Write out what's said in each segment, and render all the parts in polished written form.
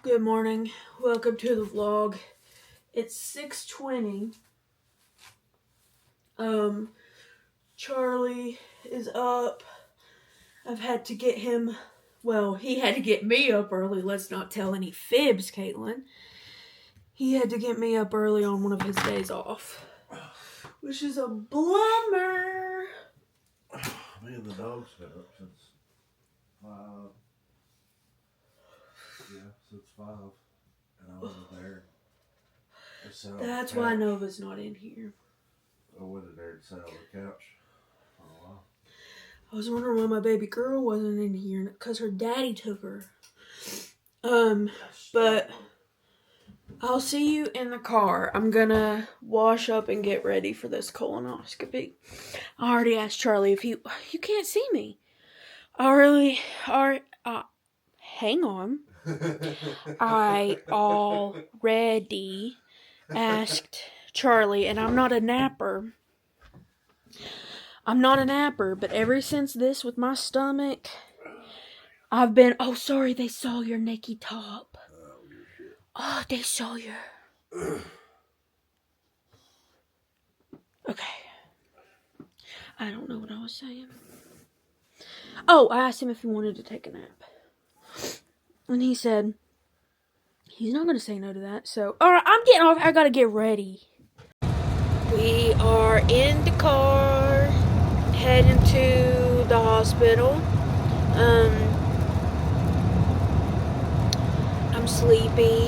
Good morning. Welcome to the vlog. It's 6:20. Charlie is up. I've had to get him, well, he had to get me up early. Let's not tell any fibs, Caitlin. He had to get me up early on one of his days off, which is a bummer. Me and the dog's been up since 5. Yeah, since 5. And I went in there. That's why Nova's not in here. I went in there and sat on the couch for a while. I was wondering why my baby girl wasn't in here, because her daddy took her. But I'll see you in the car. I'm gonna wash up and get ready for this colonoscopy. I already asked Charlie if you can't see me. Hang on. I already asked Charlie, and I'm not a napper. But ever since this with my stomach, I've been, oh, sorry, they saw your naked top. Oh, they saw your... Okay. I don't know what I was saying. Oh, I asked him if he wanted to take a nap. And he said, he's not going to say no to that. So, alright, I'm getting off. I got to get ready. We are in the car, heading to the hospital. I'm sleepy,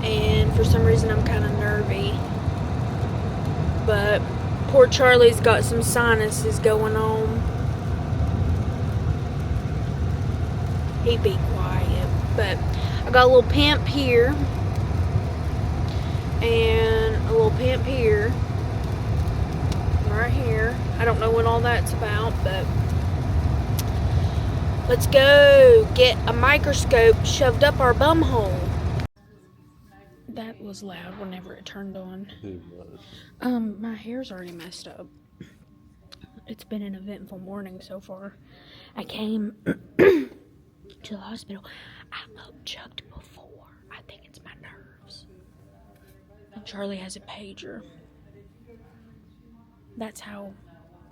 and for some reason I'm kind of nervy. But poor Charlie's got some sinuses going on. He'd be quiet, but I got a little pimp here and a little pimp here, right here. I don't know what all that's about, but let's go get a microscope shoved up our bum hole. That was loud whenever it turned on. It was. My hair's already messed up. It's been an eventful morning so far. I came to the hospital. I upchucked before. I think it's my nerves. And Charlie has a pager. That's how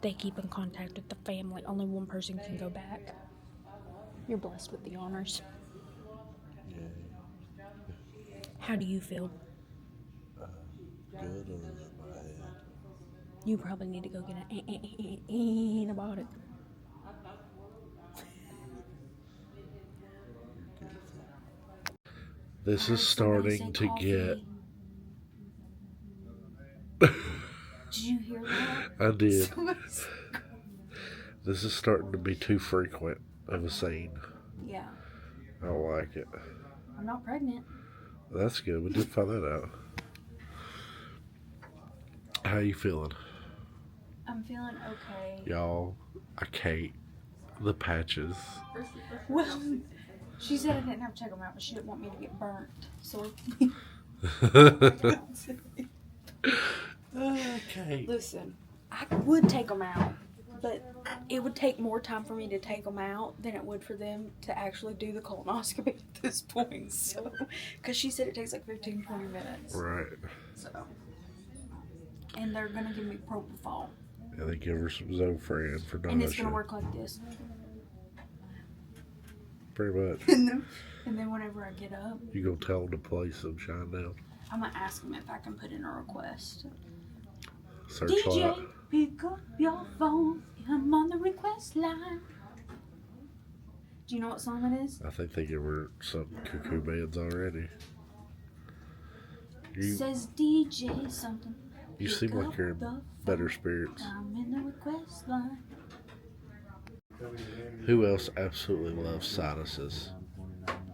they keep in contact with the family. Only one person can go back. You're blessed with the honors. Yeah. How do you feel? Good other than my head. You probably need to go get an antibiotic. This is starting to get... Did you hear that? I did. This is starting to be too frequent of a scene. Yeah. I don't like it. I'm not pregnant. That's good. We did find that out. How you feeling? I'm feeling okay. Y'all, I can't. The patches. Well, she said I didn't have to check them out, but she didn't want me to get burnt. So, Okay. listen, I would take them out, but it would take more time for me to take them out than it would for them to actually do the colonoscopy at this point. So, because she said it takes like 15-20 minutes. Right. So, and they're gonna give me propofol. And they give her some Zofran for nausea. And it's gonna work like this. Pretty much. And then whenever I get up, You gonna tell them to play some Shine Down? I'm gonna ask them if I can put in a request. Searchlight. DJ, pick up your phone. I'm on the request line. Do you know what song it is? I think they give her some cuckoo bands already. Says DJ something. You seem like you're in better spirits. I'm in the request line. Who else absolutely loves sinuses?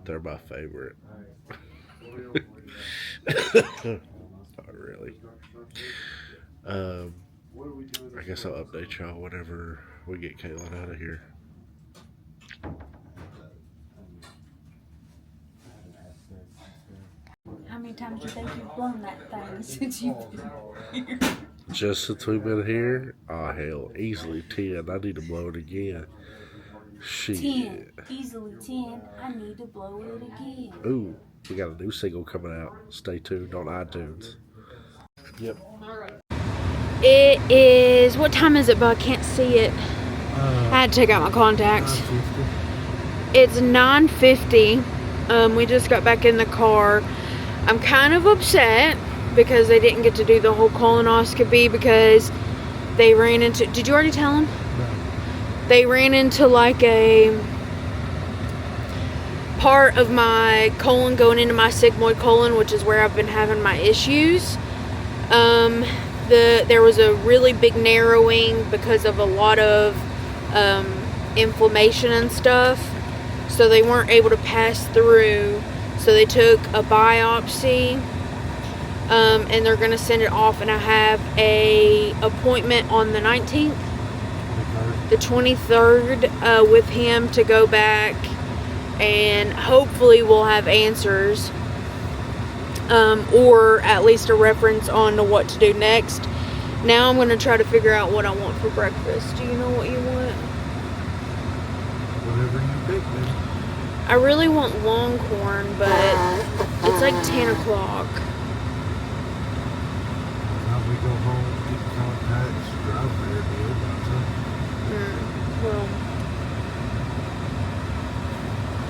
They're my favorite. Not really. I guess I'll update y'all whenever we get Caitlin out of here. How many times do you think you've blown that thing since you've been here? Just since we've been here? Oh, hell, easily 10. I need to blow it again. Shit. 10. Easily 10. I need to blow it again. Ooh, we got a new single coming out. Stay tuned on iTunes. Yep. It is, what time is it, but I can't see it. I had to take out my contacts. 9:50. It's 9:50. We just got back in the car. I'm kind of upset because they didn't get to do the whole colonoscopy because they ran into, did you already tell them? No. They ran into like a part of my colon going into my sigmoid colon, which is where I've been having my issues. There was a really big narrowing because of a lot of inflammation and stuff, so they weren't able to pass through. So they took a biopsy, and they're gonna send it off. And I have a appointment on the 19th, the 23rd, with him to go back, and hopefully we'll have answers. Or at least a reference on to what to do next. Now I'm going to try to figure out what I want for breakfast. Do you know what you want? Whatever you pick, man. I really want Longhorn, but it's like 10 o'clock. Now we go home, get contacts, drive there, Well,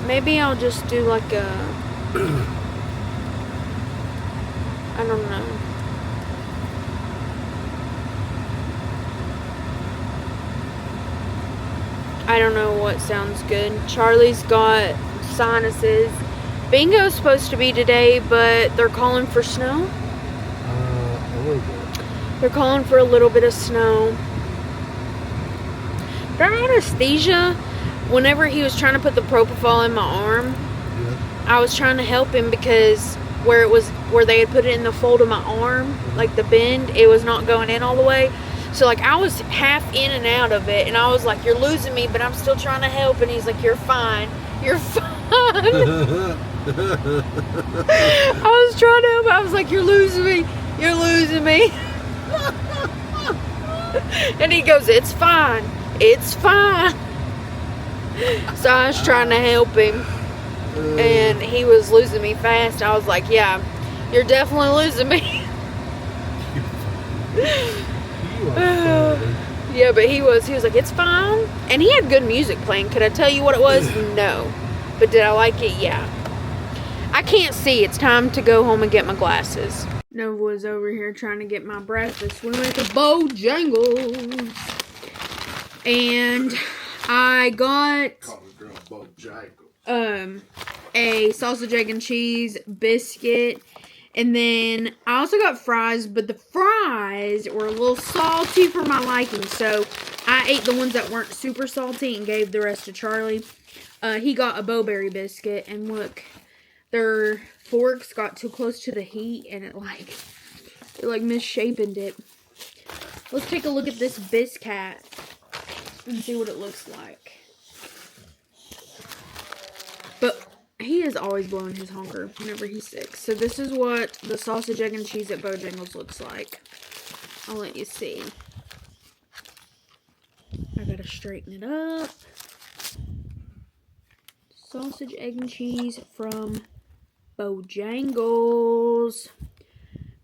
maybe I'll just do like a, I don't know. I don't know what sounds good. Charlie's got sinuses. Bingo's supposed to be today, but they're calling for snow. A little bit. They're calling for a little bit of snow. Their anesthesia, whenever he was trying to put the propofol in my arm, I was trying to help him because where they had put it in the fold of my arm, like the bend, it was not going in all the way. So like I was half in and out of it, and I was like, "You're losing me," but I'm still trying to help. And he's like, "You're fine. You're fine." I was trying to help. I was like, "You're losing me. You're losing me." And he goes, "It's fine. It's fine." So I was trying to help him, and he was losing me fast. I was like, "Yeah, you're definitely losing me." Yeah, but he was like, "It's fine." And he had good music playing. Could I tell you what it was? No. But did I like it? Yeah. I can't see. It's time to go home and get my glasses. Nova was over here trying to get my breakfast. We went to Bojangles. And I got a sausage, egg, and cheese biscuit. And then I also got fries, but the fries were a little salty for my liking. So I ate the ones that weren't super salty and gave the rest to Charlie. He got a bowberry biscuit, and look, their forks got too close to the heat, and it misshapened it. Let's take a look at this biscuit and see what it looks like. But he is always blowing his honker whenever he's sick. So this is what the sausage, egg, and cheese at Bojangles looks like. I'll let you see. I gotta straighten it up. Sausage, egg, and cheese from Bojangles.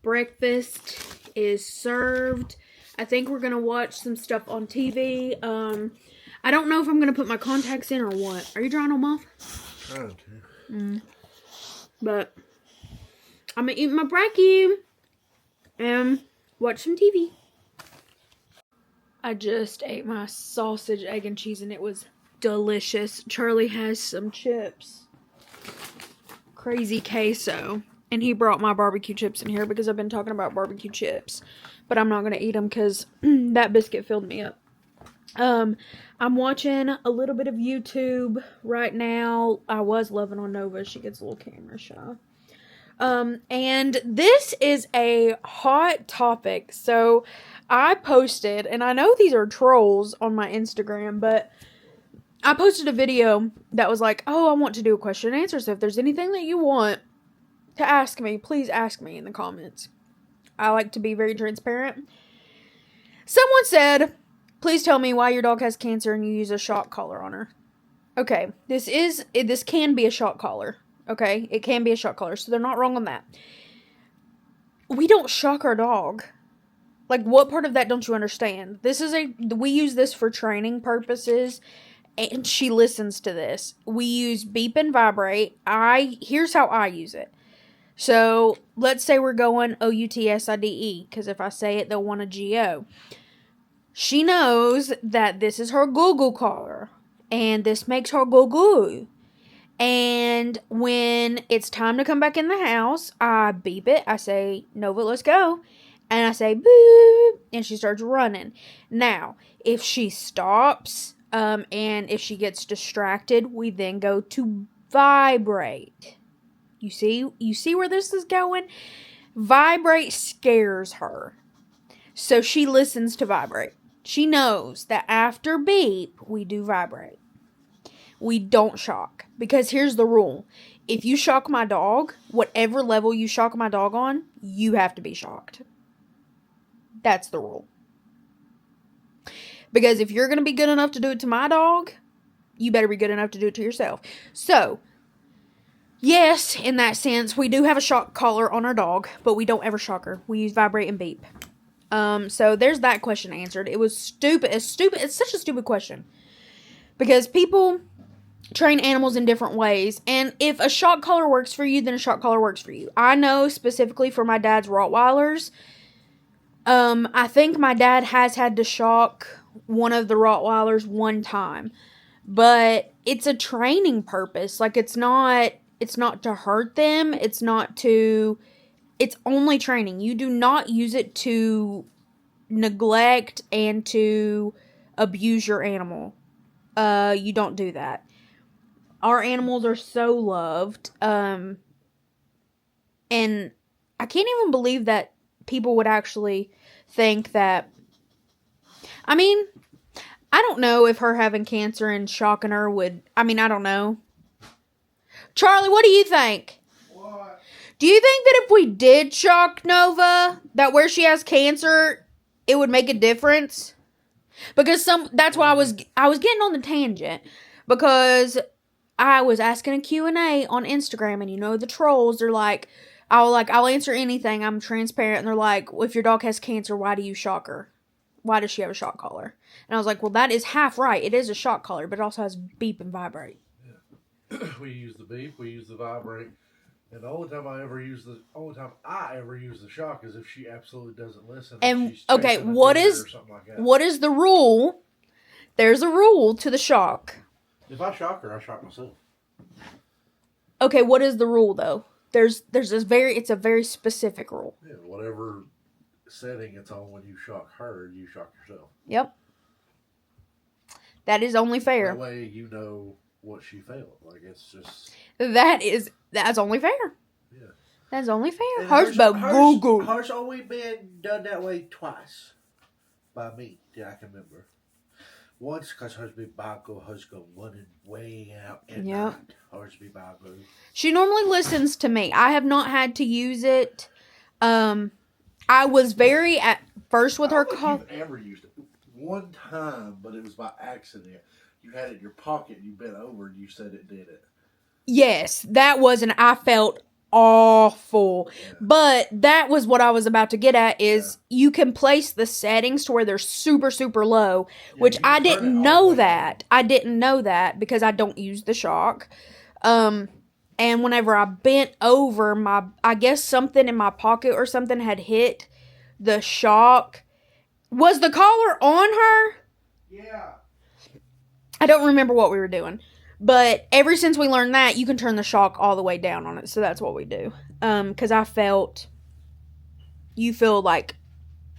Breakfast is served. I think we're gonna watch some stuff on TV. I don't know if I'm gonna put my contacts in or what. Are you drawing them off? Trying to. But I'm gonna eat my brekkie and watch some TV. I just ate my sausage, egg, and cheese, and it was delicious. Charlie has some chips. Crazy queso. And he brought my barbecue chips in here because I've been talking about barbecue chips. But I'm not going to eat them because that biscuit filled me up. I'm watching a little bit of YouTube right now. I was loving on Nova. She gets a little camera shy. And this is a hot topic. So I posted, and I know these are trolls on my Instagram, but I posted a video that was like, oh, I want to do a question and answer. So if there's anything that you want to ask me, please ask me in the comments. I like to be very transparent. Someone said, please tell me why your dog has cancer and you use a shock collar on her. Okay, this can be a shock collar. Okay, it can be a shock collar, so they're not wrong on that. We don't shock our dog. Like, what part of that don't you understand? We use this for training purposes, and she listens to this. We use beep and vibrate. Here's how I use it. So, let's say we're going OUTSIDE, because if I say it, they'll want a GO. She knows that this is her Google collar, and this makes her go goo. And when it's time to come back in the house, I beep it. I say, Nova, let's go. And I say, boo. And she starts running. Now, if she stops, and if she gets distracted, we then go to vibrate. You see where this is going? Vibrate scares her. So she listens to vibrate. She knows that after beep, we do vibrate. We don't shock. Because here's the rule. If you shock my dog, whatever level you shock my dog on, you have to be shocked. That's the rule. Because if you're going to be good enough to do it to my dog, you better be good enough to do it to yourself. So, yes, in that sense, we do have a shock collar on our dog, but we don't ever shock her. We use vibrate and beep. So there's that question answered. It was stupid. It's such a stupid question. Because people train animals in different ways, and if a shock collar works for you, then a shock collar works for you. I know specifically for my dad's Rottweilers, I think my dad has had to shock one of the Rottweilers one time, but it's a training purpose. Like, it's not to hurt them. It's only training. You do not use it to neglect and to abuse your animal. You don't do that. Our animals are so loved. And I can't even believe that people would actually think that. I mean, I don't know if her having cancer and shocking her would. I mean, I don't know. Charlie, what do you think? What? Do you think that if we did shock Nova, that where she has cancer, it would make a difference? Because that's why I was getting on the tangent, because I was asking a Q&A on Instagram, and you know the trolls are like, I'll answer anything. I'm transparent, and they're like, well, if your dog has cancer, why do you shock her? Why does she have a shock collar? And I was like, well, that is half right. It is a shock collar, but it also has beep and vibrate. Yeah. We use the beep, we use the vibrate, and the only time I ever use the shock is if she absolutely doesn't listen. And she's okay, what is the rule? There's a rule to the shock. If I shock her, I shock myself. Okay, what is the rule though? It's a very specific rule. Yeah, whatever setting it's on when you shock her, you shock yourself. Yep. That is only fair. That way you know what she felt. Like, it's just... That's only fair. Yeah. That's only fair. And Hers only been done that way twice. By me, that I can remember. Once, because hers be Bago, hers go running way out and not. Hers be Bago. She normally listens to me. I have not had to use it. I was very at first with her call. You've ever used it one time, but it was by accident. You had it in your pocket, you bent over, and you said it did it. Yes, that was, and I felt awful. Yeah. But that was what I was about to get at, is you can place the settings to where they're super, super low, which I didn't know that. I didn't know that because I don't use the shock. And whenever I bent over, I guess something in my pocket or something had hit the shock. Was the collar on her? Yeah. I don't remember what we were doing. But ever since we learned that, you can turn the shock all the way down on it. So that's what we do. Because you feel like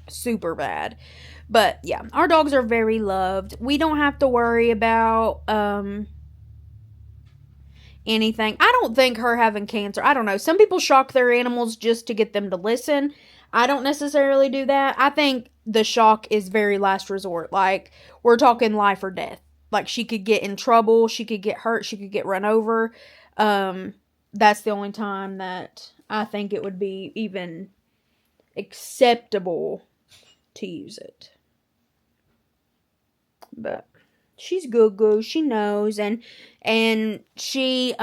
super bad. But yeah, our dogs are very loved. We don't have to worry about anything. I don't think her having cancer, I don't know. Some people shock their animals just to get them to listen. I don't necessarily do that. I think the shock is very last resort. Like, we're talking life or death. Like, she could get in trouble, she could get hurt, she could get run over. That's the only time that I think it would be even acceptable to use it. But, She's good. She knows, and she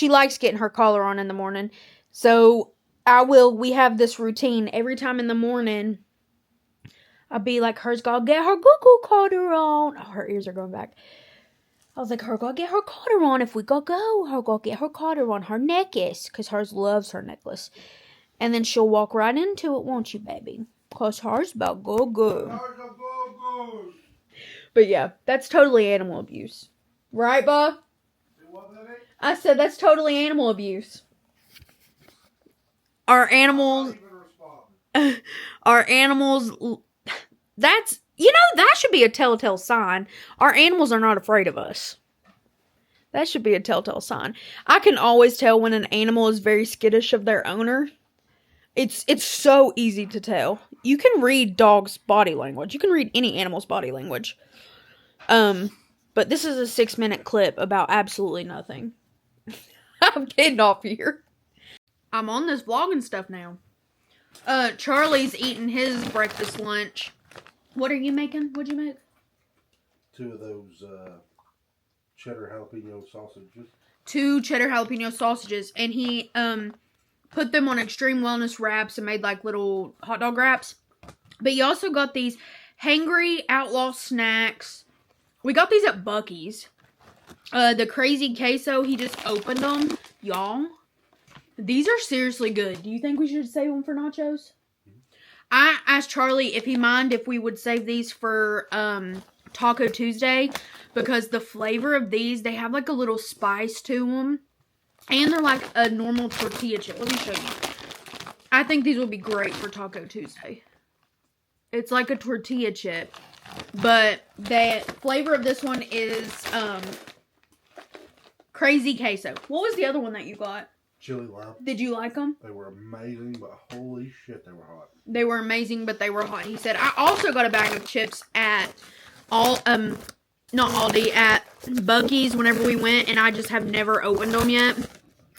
likes getting her collar on in the morning. So we have this routine every time in the morning. I'll be like, her's gotta get her goo collar on. Oh, her ears are going back. I was like, her gotta get her collar on if we go. Her gotta get her collar on, her necklace, because hers loves her necklace. And then she'll walk right into it, won't you, baby? Because hers about go. But yeah, that's totally animal abuse. Right, Bob? I said that's totally animal abuse. Our animals, that's, that should be a telltale sign. Our animals are not afraid of us. That should be a telltale sign. I can always tell when an animal is very skittish of their owner. It's so easy to tell. You can read dogs' body language. You can read any animal's body language. But this is a 6-minute clip about absolutely nothing. I'm getting off here. I'm on this vlogging stuff now. Charlie's eating his breakfast lunch. What are you making? What'd you make? 2 of those cheddar jalapeno sausages. 2 cheddar jalapeno sausages. And he put them on extreme wellness wraps and made like little hot dog wraps. But he also got these hangry outlaw snacks. We got these at Buc-ee's. The crazy queso, he just opened them. Y'all, these are seriously good. Do you think we should save them for nachos? I asked Charlie if he mind if we would save these for Taco Tuesday. Because the flavor of these, they have like a little spice to them. And they're like a normal tortilla chip. Let me show you. I think these will be great for Taco Tuesday. It's like a tortilla chip. But the flavor of this one is crazy queso. What was the other one that you got? Chili lime. Did you like them? They were amazing, but holy shit, they were hot. They were amazing, but they were hot. He said, I also got a bag of chips at not Aldi, at Buc-ee's whenever we went, and I just have never opened them yet.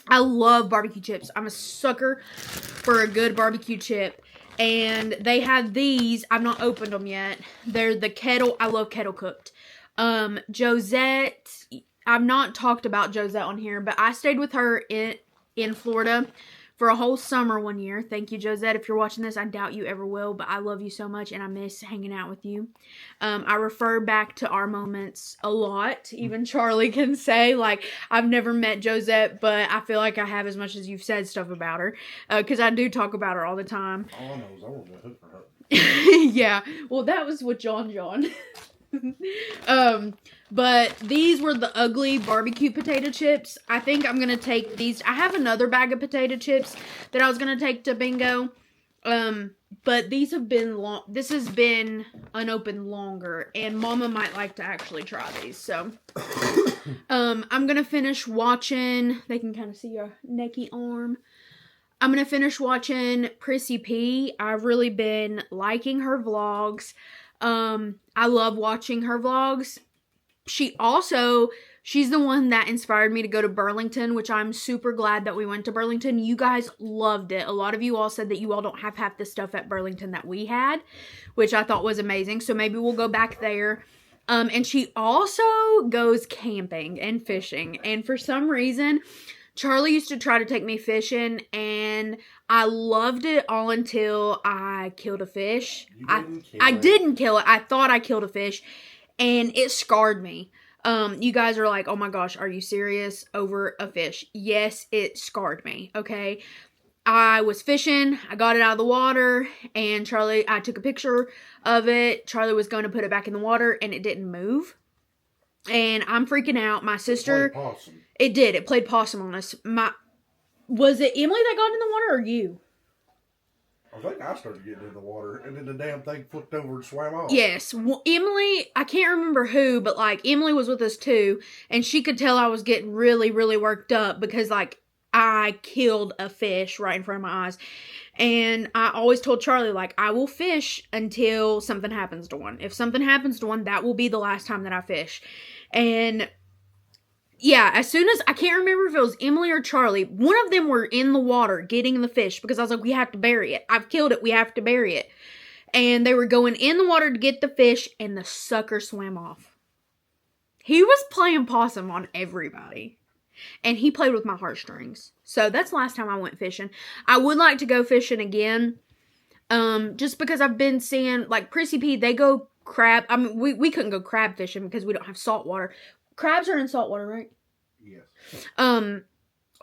I love barbecue chips. I'm a sucker for a good barbecue chip. And they have these. I've not opened them yet. They're the kettle. I love kettle cooked. Josette. I've not talked about Josette on here, but I stayed with her in Florida for a whole summer one year. Thank you, Josette. If you're watching this, I doubt you ever will, but I love you so much and I miss hanging out with you. I refer back to our moments a lot. Even Charlie can say, like, I've never met Josette, but I feel like I have as much as you've said stuff about her. Because I do talk about her all the time. All I know is I want to hook for her. Yeah, well, that was with John. But these were the ugly barbecue potato chips. I think I'm going to take these. I have another bag of potato chips that I was going to take to bingo. But these have been long. This has been unopened longer. And Mama might like to actually try these. So, I'm going to finish watching. They can kind of see your necky arm. I'm going to finish watching Prissy P. I've really been liking her vlogs. I love watching her vlogs. She's the one that inspired me to go to Burlington, which I'm super glad that we went to Burlington. You guys loved it. A lot of you all said that you all don't have half the stuff at Burlington that we had, which I thought was amazing. So maybe we'll go back there. And she also goes camping and fishing. And for some reason, Charlie used to try to take me fishing, and I loved it all until I killed a fish. I didn't kill it. I thought I killed a fish, and it scarred me. You guys are like, oh my gosh, are you serious? Over a fish? Yes, it scarred me, okay? I was fishing, I got it out of the water, and I took a picture of it. Charlie was going to put it back in the water, and it didn't move. And I'm freaking out. My sister... It did. It played possum on us. Was it Emily that got in the water or you? I think I started getting in the water, and then the damn thing flipped over and swam off. Yes. Well, Emily, I can't remember who, but, like, Emily was with us, too, and she could tell I was getting really, really worked up because, like, I killed a fish right in front of my eyes. And I always told Charlie, like, I will fish until something happens to one. If something happens to one, that will be the last time that I fish. And... yeah, as soon as, I can't remember if it was Emily or Charlie, one of them were in the water getting the fish because I was like, we have to bury it. I've killed it, we have to bury it. And they were going in the water to get the fish, and the sucker swam off. He was playing possum on everybody. And he played with my heartstrings. So that's the last time I went fishing. I would like to go fishing again. Just because I've been seeing, like, Prissy P, they go crab. I mean, we couldn't go crab fishing because we don't have salt water. Crabs are in salt water, right? Yes.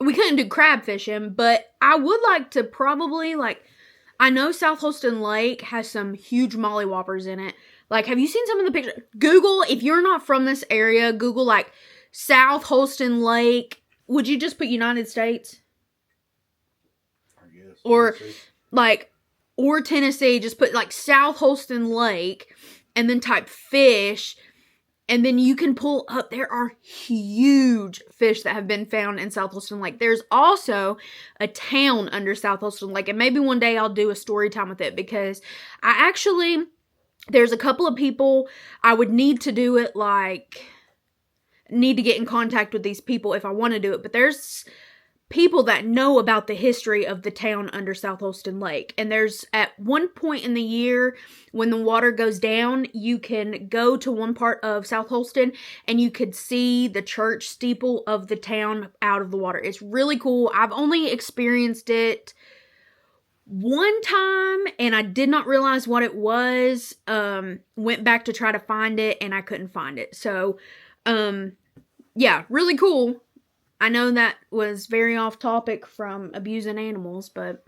We couldn't do crab fishing, but I would like to probably, like, I know South Holston Lake has some huge mollywhoppers in it. Like, have you seen some of the pictures? Google, if you're not from this area, Google, like, South Holston Lake. Would you just put United States? I guess. Or, like, or Tennessee. Just put, like, South Holston Lake and then type fish. And then you can pull up. There are huge fish that have been found in South Holston Lake. There's also a town under South Holston Lake. And maybe one day I'll do a story time with it. Because I actually, there's a couple of people I would need to do it, like, need to get in contact with these people if I want to do it. But there's people that know about the history of the town under South Holston Lake. And there's, at one point in the year when the water goes down, you can go to one part of South Holston and you could see the church steeple of the town out of the water. It's really cool. I've only experienced it one time and I did not realize what it was. Went back to try to find it and I couldn't find it. So, yeah, really cool. I know that was very off topic from abusing animals, but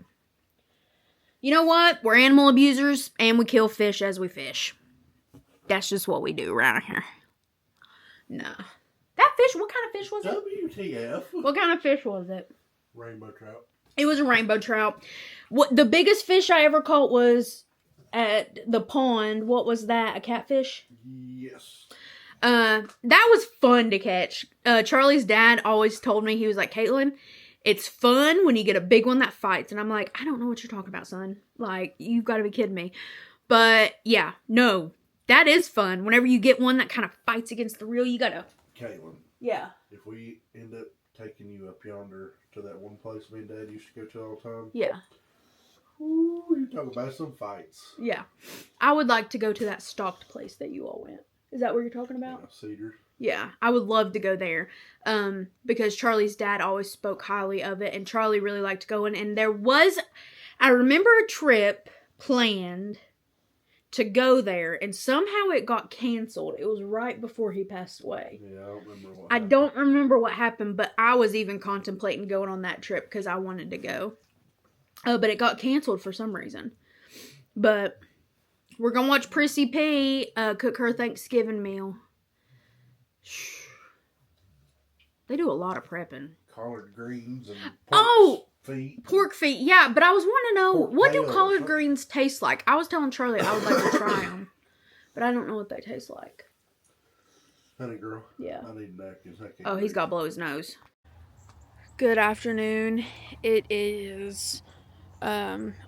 you know what? We're animal abusers and we kill fish as we fish. That's just what we do around here. No. That fish, what kind of fish was it? WTF. What kind of fish was it? Rainbow trout. It was a rainbow trout. What the biggest fish I ever caught was at the pond. What was that? A catfish? Yes. That was fun to catch. Charlie's dad always told me, he was like, Kaitlyn, it's fun when you get a big one that fights. And I'm like, I don't know what you're talking about, son. Like, you've got to be kidding me. But, yeah, no, that is fun. Whenever you get one that kind of fights against the reel, you gotta... Kaitlyn. Yeah. If we end up taking you up yonder to that one place me and Dad used to go to all the time. Yeah. Ooh, you talk about some fights. Yeah. I would like to go to that stocked place that you all went. Is that what you're talking about? Yeah, Cedar. Yeah, I would love to go there. Because Charlie's dad always spoke highly of it. And Charlie really liked going. And there was, I remember a trip planned to go there. And somehow it got canceled. It was right before he passed away. Yeah, I don't remember what happened. I don't remember what happened. But I was even contemplating going on that trip because I wanted to go. But it got canceled for some reason. But... we're going to watch Prissy P cook her Thanksgiving meal. They do a lot of prepping. Collard greens and feet. Pork feet. Yeah, but I was wanting to know, what do collard tails. greens taste like? I was telling Charlie I would like to try them. But I don't know what they taste like. Honey girl. Yeah. I need napkins. Oh, he's got to blow his nose. Good afternoon. It is...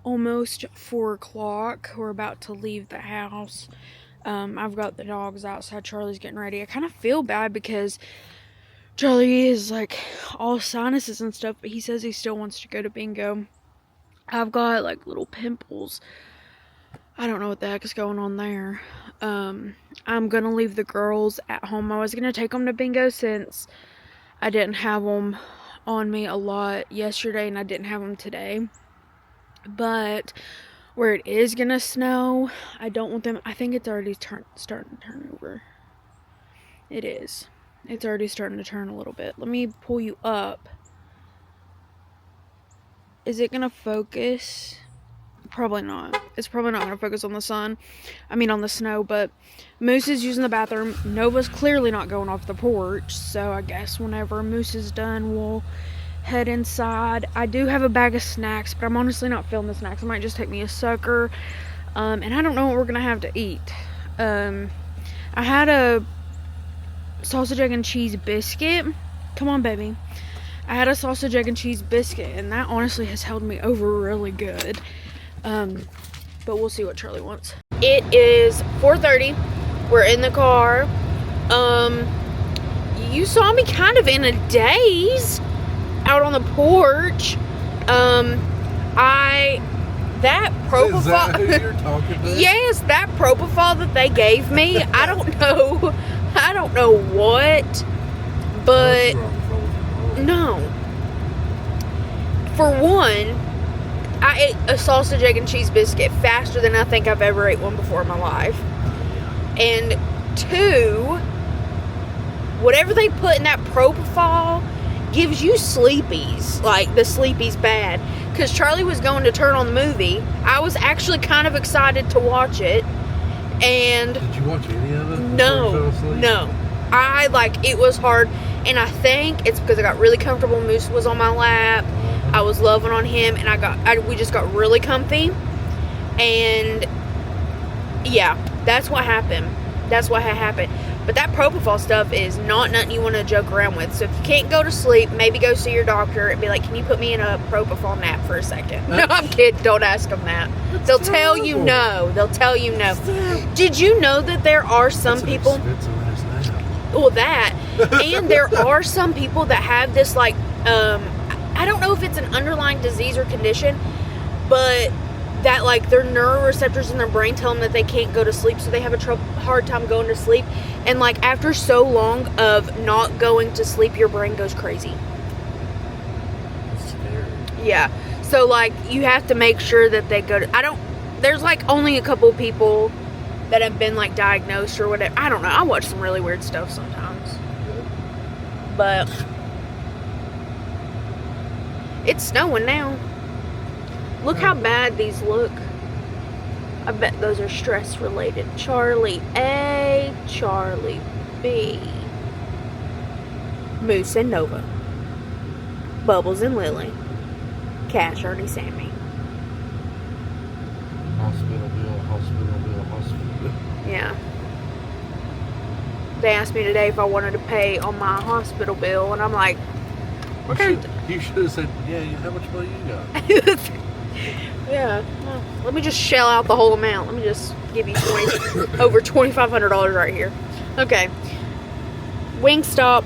almost 4 o'clock. We're about to leave the house. I've got the dogs outside. Charlie's getting ready. I kind of feel bad because Charlie is like all sinuses and stuff, but he says he still wants to go to bingo. I've got like little pimples. I don't know what the heck is going on there. I'm gonna leave the girls at home. I was gonna take them to bingo since I didn't have them on me a lot yesterday and I didn't have them today. But where it is gonna snow, I don't want them. I think it's already starting to turn over. It is. It's already starting to turn a little bit. Let me pull you up. Is it gonna focus? Probably not. It's probably not gonna focus on the sun. I mean on the snow, but Moose is using the bathroom. Nova's clearly not going off the porch, so I guess whenever Moose is done, we'll head inside. I do have a bag of snacks, but I'm honestly not feeling the snacks. I might just take me a sucker. And I don't know what we're gonna have to eat. I had a sausage, egg, and cheese biscuit. Come on, baby. I had a sausage, egg, and cheese biscuit, and that honestly has held me over really good. But we'll see what Charlie wants. It is 4:30. We're in the car. You saw me kind of in a daze out on the porch. I that propofol. Is that who you're talking about? Yes, that propofol that they gave me. I don't know. I don't know what, but no. For one, I ate a sausage, egg, and cheese biscuit faster than I think I've ever ate one before in my life. And two, whatever they put in that propofol gives you sleepies. Like, the sleepies bad. Because Charlie was going to turn on the movie. I was actually kind of excited to watch it. And did you watch any of it? No. It was hard. And I think it's because I got really comfortable. Moose was on my lap. I was loving on him. And we just got really comfy. And yeah, that's what happened. But that propofol stuff is not nothing you want to joke around with. So if you can't go to sleep, maybe go see your doctor and be like, can you put me in a propofol nap for a second? No, I'm kidding. Don't ask them that. They'll tell you no. Did you know that there are some people... Well, that. And there are some people that have this, like, I don't know if it's an underlying disease or condition, but that, like, their neuroreceptors in their brain tell them that they can't go to sleep, so they have a hard time going to sleep. And, like, after so long of not going to sleep, your brain goes crazy. That's scary. Yeah. So, like, you have to make sure that they go to... There's, like, only a couple people that have been, like, diagnosed or whatever. I don't know. I watch some really weird stuff sometimes. But it's snowing now. Look how bad these look. I bet those are stress related. Charlie A, Charlie B, Moose and Nova, Bubbles and Lily, Cash, Ernie, Sammy. Hospital bill. Yeah. They asked me today if I wanted to pay on my hospital bill, and I'm like, you should have said, yeah, how much money you got? Yeah. Well, let me just shell out the whole amount. Let me just give you over $2,500 right here. Okay. Wingstop.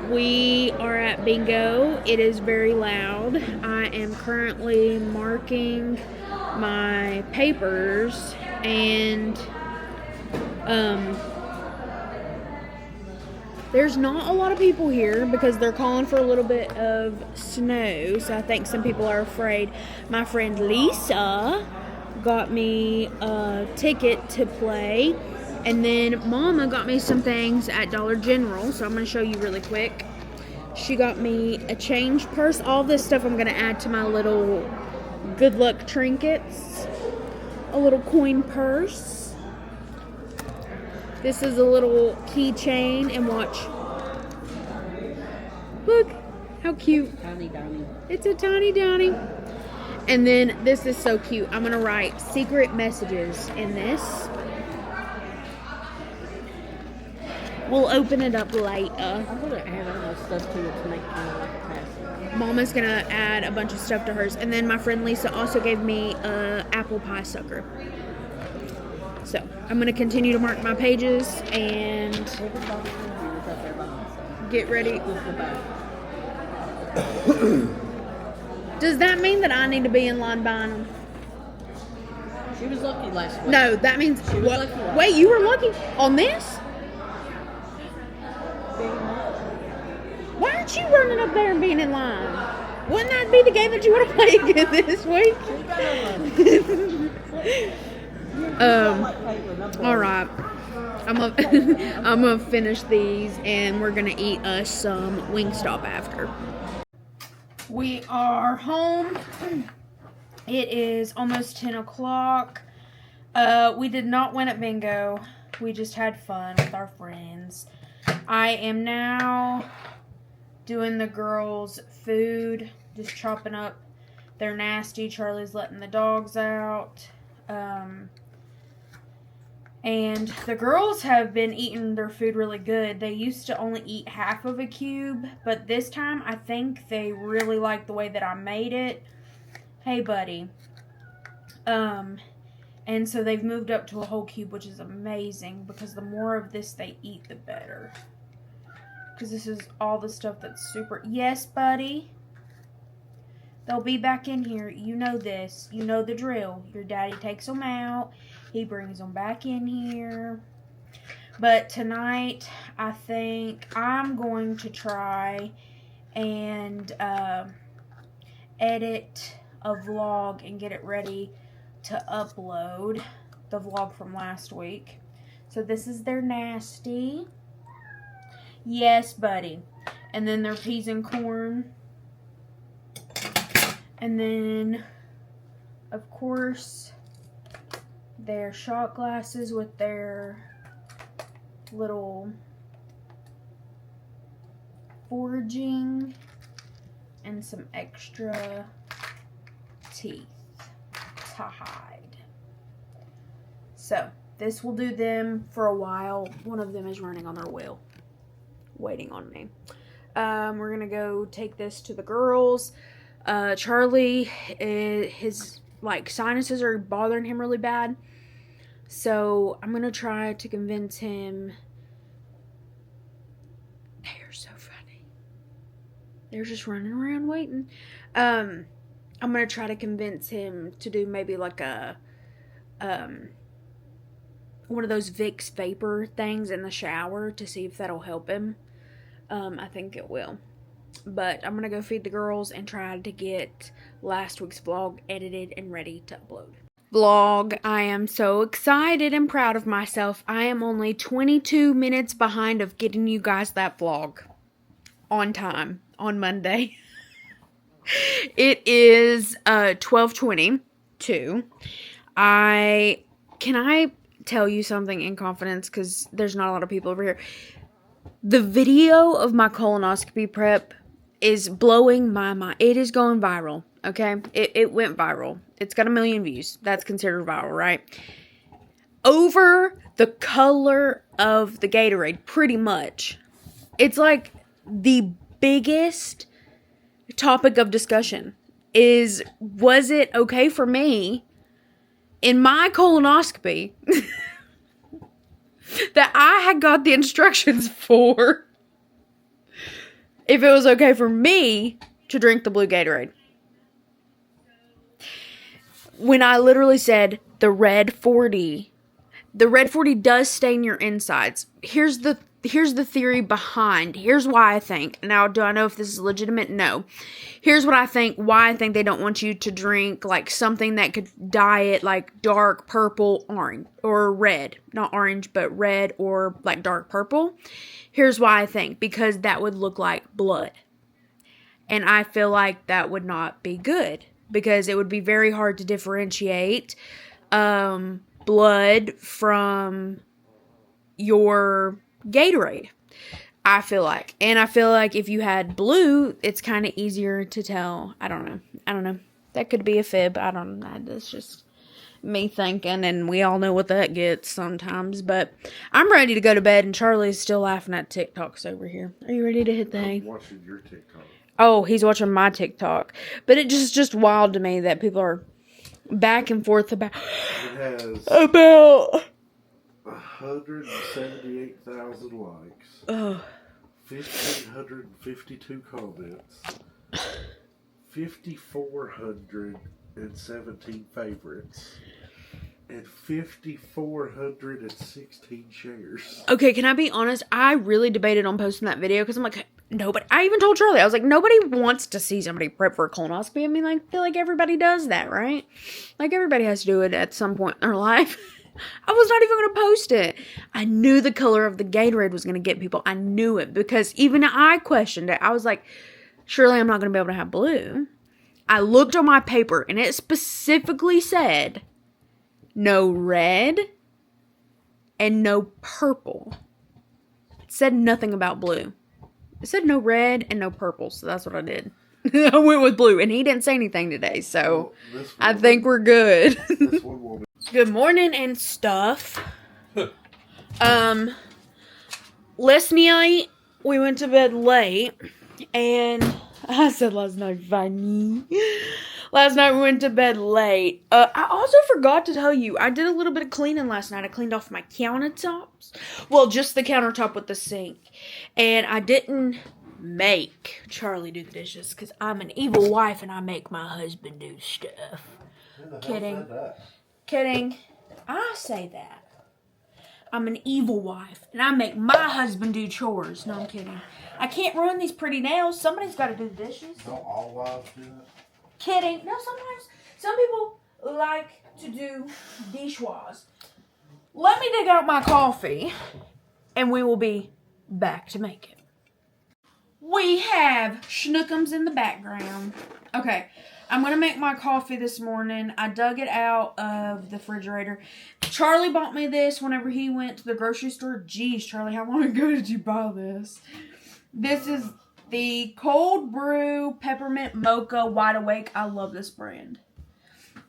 We are at bingo. It is very loud. I am currently marking my papers, and there's not a lot of people here because they're calling for a little bit of snow, so I think some people are afraid. My friend Lisa got me a ticket to play, and then Mama got me some things at Dollar General, so I'm going to show you really quick. She got me a change purse. All this stuff I'm going to add to my little good luck trinkets. A little coin purse. This is a little keychain, and watch. Look how cute. Tiny Donnie. It's a tiny Donnie. And then this is so cute. I'm gonna write secret messages in this. We'll open it up later. I'm gonna add all my stuff to it to make it faster. Mama's gonna add a bunch of stuff to hers, and then my friend Lisa also gave me a apple pie sucker. So I'm gonna continue to mark my pages and get ready. Does that mean that I need to be in line buying them? She was lucky last week. No, that means She was lucky last wait, you were lucky on this? Why aren't you running up there and being in line? Wouldn't that be the game that you would have played again this week? All right. I'm gonna finish these, and we're gonna eat us some Wingstop after. We are home. It is almost 10 o'clock. We did not win at bingo. We just had fun with our friends. I am now doing the girls' food, just chopping up their nasty. Charlie's letting the dogs out. And the girls have been eating their food really good. They used to only eat half of a cube, but this time I think they really like the way that I made it. Hey, buddy. And so they've moved up to a whole cube, which is amazing, because the more of this they eat, the better. Because this is all the stuff that's super... Yes, buddy? They'll be back in here. You know this. You know the drill. Your daddy takes them out. He brings them back in here. But tonight, I think I'm going to try and edit a vlog and get it ready to upload. The vlog from last week. So this is their nasty. Yes, buddy. And then their peas and corn. And then, of course, their shot glasses with their little foraging and some extra teeth to hide. So, this will do them for a while. One of them is running on their wheel, waiting on me. We're going to go take this to the girls. Charlie, his, sinuses are bothering him really bad. So, I'm going to try to convince him. They are so funny. They're just running around waiting. I'm going to try to convince him to do maybe like a, one of those Vicks vapor things in the shower to see if that'll help him. I think it will. But I'm going to go feed the girls and try to get last week's vlog edited and ready to upload. Vlog, I am so excited and proud of myself. I am only 22 minutes behind of getting you guys that vlog on time on Monday. It is 12:22. Can I tell you something in confidence, because there's not a lot of people over here. The video of my colonoscopy prep is blowing my mind. It is going viral, okay? It went viral. It's got 1 million views. That's considered viral, right? Over the color of the Gatorade, pretty much. It's like the biggest topic of discussion is, was it okay for me in my colonoscopy that I had got the instructions for, if it was okay for me to drink the blue Gatorade? When I literally said the red 40 does stain your insides. Here's the theory behind. Here's why I think. Now, do I know if this is legitimate? No. Here's what I think. Why I think they don't want you to drink like something that could dye it like dark purple, orange, or red. Not orange, but red or like dark purple. Here's why I think. Because that would look like blood. And I feel like that would not be good. Because it would be very hard to differentiate blood from your Gatorade, I feel like. And I feel like if you had blue, it's kind of easier to tell. I don't know. That could be a fib. I don't know. That's just me thinking, and we all know what that gets sometimes. But I'm ready to go to bed, and Charlie's still laughing at TikToks over here. Are you ready to hit the hay? I'm watching your TikTok. Oh, he's watching my TikTok. But it just wild to me that people are back and forth about... It has... 178,000 likes. 1,552 comments. 5,417 favorites. And 5,416 shares. Okay, can I be honest? I really debated on posting that video because I'm like, nobody... I even told Charlie, I was like, nobody wants to see somebody prep for a colonoscopy. I mean, I feel like everybody does that, right? Like, everybody has to do it at some point in their life. I was not even going to post it. I knew the color of the Gatorade was going to get people. I knew it because even I questioned it. I was like, surely I'm not going to be able to have blue. I looked on my paper and it specifically said no red and no purple. It said nothing about blue. It said no red and no purple, so that's what I did. I went with blue, and he didn't say anything today, so I think we're good. This one will be... Good morning and stuff. Last night we went to bed late, and I said last night funny. Last night we went to bed late. I also forgot to tell you, I did a little bit of cleaning last night. I cleaned off my countertops. Well, just the countertop with the sink. And I didn't make Charlie do the dishes because I'm an evil wife and I make my husband do stuff. Kidding. Kidding. I say that. I'm an evil wife and I make my husband do chores. No, I'm kidding. I can't ruin these pretty nails. Somebody's got to do the dishes. Don't all wives do that? Kidding. No, sometimes some people like to do dishwashes. Let me dig out my coffee and we will be back to make it. We have schnookums in the background. Okay, I'm going to make my coffee this morning. I dug it out of the refrigerator. Charlie bought me this whenever he went to the grocery store. Geez, Charlie, how long ago did you buy this? This is the cold brew peppermint mocha wide awake. I love this brand.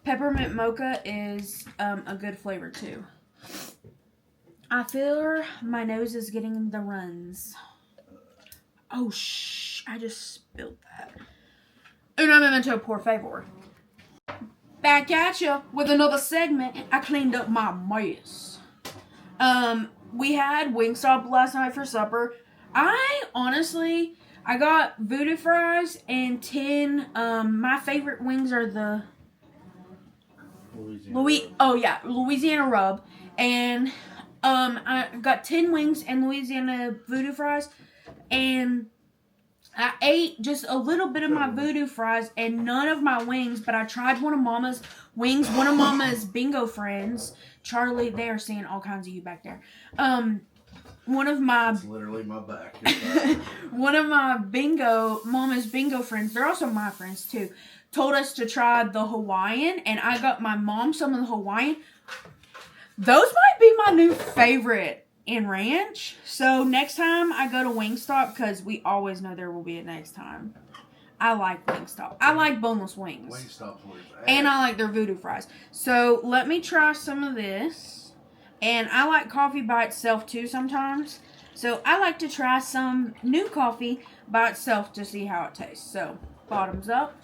Peppermint mocha is a good flavor too. I feel my nose is getting the runs. Oh, shh. I just spilled that. Una memento, por favor. Back at you with another segment. I cleaned up my mess. We had Wingstop last night for supper. I got voodoo fries and 10. My favorite wings are the Louisiana rub. And I got 10 wings and Louisiana voodoo fries. And I ate just a little bit of my voodoo fries and none of my wings, but I tried one of Mama's wings, one of Mama's bingo friends. Charlie, they are seeing all kinds of you back there. One of my... It's literally my back. One of my Mama's bingo friends, they're also my friends too, told us to try the Hawaiian, and I got my mom some of the Hawaiian. Those might be my new favorite in ranch. So next time I go to Wingstop, because we always know there will be a next time. I like Wingstop. I like boneless wings. Wingstop's where it's at. And I like their voodoo fries. So let me try some of this. And I like coffee by itself too sometimes. So I like to try some new coffee by itself to see how it tastes. So bottoms up.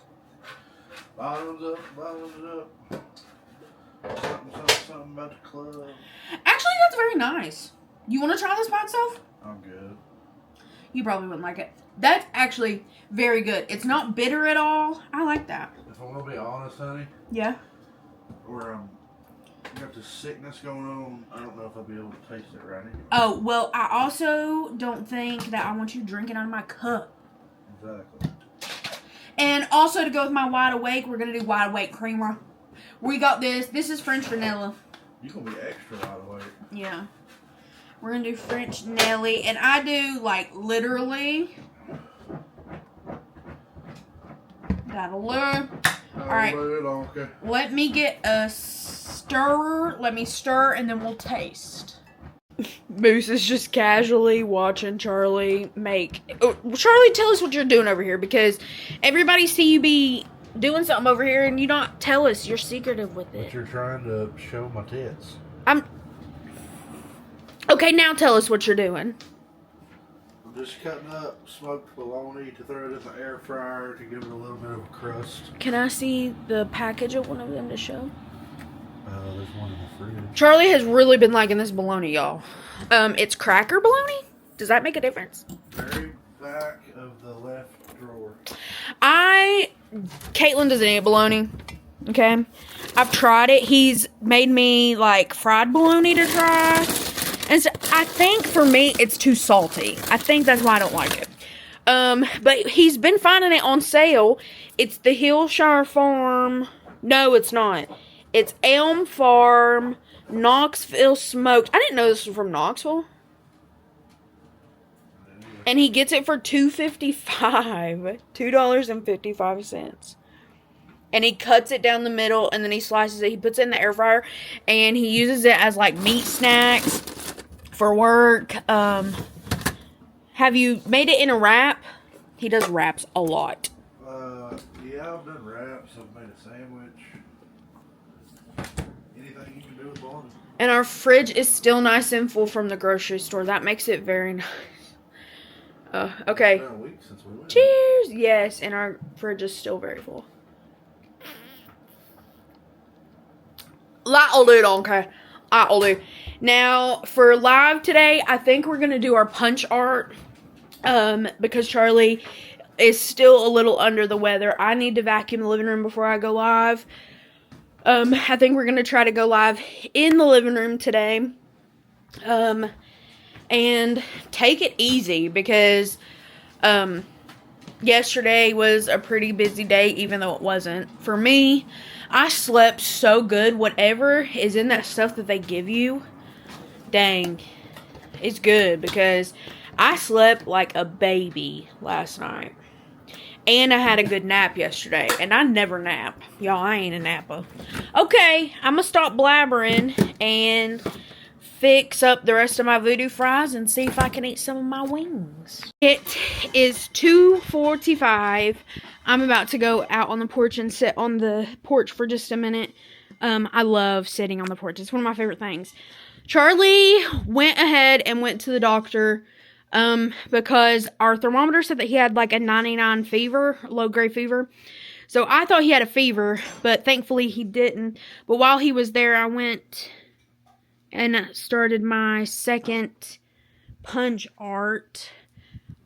Bottoms up, bottoms up. Something about the club. Actually, that's very nice. You want to try this by itself? I'm good. You probably wouldn't like it. That's actually very good. It's not bitter at all. I like that. If I want to be honest, honey. Yeah. Where you got this sickness going on, I don't know if I'll be able to taste it right anyway. Oh, well, I also don't think that I want you drinking out of my cup. Exactly. And also to go with my wide awake, we're going to do wide awake creamer. We got this. This is French vanilla. You're going to be extra wide awake. Yeah. We're going to do French Nelly. And I do, like, literally. That'll do. Alright. Okay. Let me get a stirrer. Let me stir and then we'll taste. Moose is just casually watching Charlie make... Oh, Charlie, tell us what you're doing over here, because everybody see you be doing something over here and you don't tell us. You're secretive with it. But you're trying to show my tits. Okay, now tell us what you're doing. I'm just cutting up smoked bologna to throw it in the air fryer to give it a little bit of a crust. Can I see the package of one of them to show? There's one in the fridge. Charlie has really been liking this bologna, y'all. It's cracker bologna? Does that make a difference? Very back of the left drawer. Caitlyn doesn't eat bologna. Okay? I've tried it. He's made me, like, fried bologna to try. And so I think, for me, it's too salty. I think that's why I don't like it. But he's been finding it on sale. It's the Hillshire Farm. No, it's not. It's Elm Farm, Knoxville Smoked. I didn't know this was from Knoxville. And he gets it for $2.55. $2.55. And he cuts it down the middle, and then he slices it. He puts it in the air fryer, and he uses it as, like, meat snacks for work. Have you made it in a wrap? He does wraps a lot. Yeah, I've done wraps. I've made a sandwich. Anything you can do with bologna. And our fridge is still nice and full from the grocery store. That makes it very nice. Okay. It's been a week since we went. Cheers! Yes, and our fridge is still very full. That'll do, okay. That'll do. Now, for live today, I think we're going to do our punch art. because Charlie is still a little under the weather. I need to vacuum the living room before I go live. I think we're going to try to go live in the living room today. And take it easy because, yesterday was a pretty busy day, even though it wasn't. For me, I slept so good. Whatever is in that stuff that they give you, dang, it's good because I slept like a baby last night. And I had a good nap yesterday. And I never nap. Y'all, I ain't a napper. Okay, I'm going to stop blabbering and fix up the rest of my voodoo fries and see if I can eat some of my wings. It is 2:45. I'm about to go out on the porch and sit on the porch for just a minute. I love sitting on the porch. It's one of my favorite things. Charlie went ahead and went to the doctor because our thermometer said that he had like a 99 fever, low-grade fever. So I thought he had a fever, but thankfully he didn't. But while he was there, I went and started my second punch art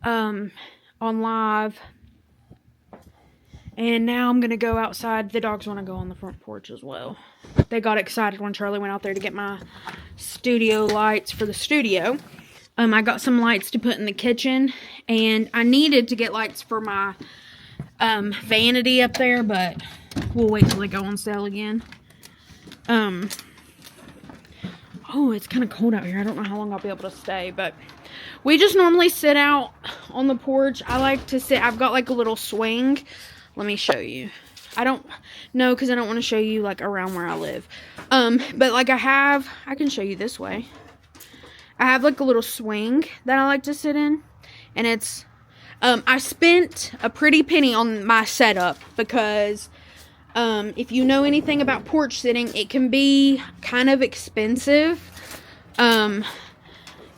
on live. And now I'm going to go outside. The dogs want to go on the front porch as well. They got excited when Charlie went out there to get my studio lights for the studio. I got some lights to put in the kitchen. And I needed to get lights for my vanity up there. But we'll wait till they go on sale again. Oh, it's kind of cold out here. I don't know how long I'll be able to stay, but we just normally sit out on the porch. I like to sit. I've got like a little swing. Let me show you. I don't know because I don't want to show you like around where I live. But like I can show you this way. I have like a little swing that I like to sit in, and it's, I spent a pretty penny on my setup because if you know anything about porch sitting, it can be kind of expensive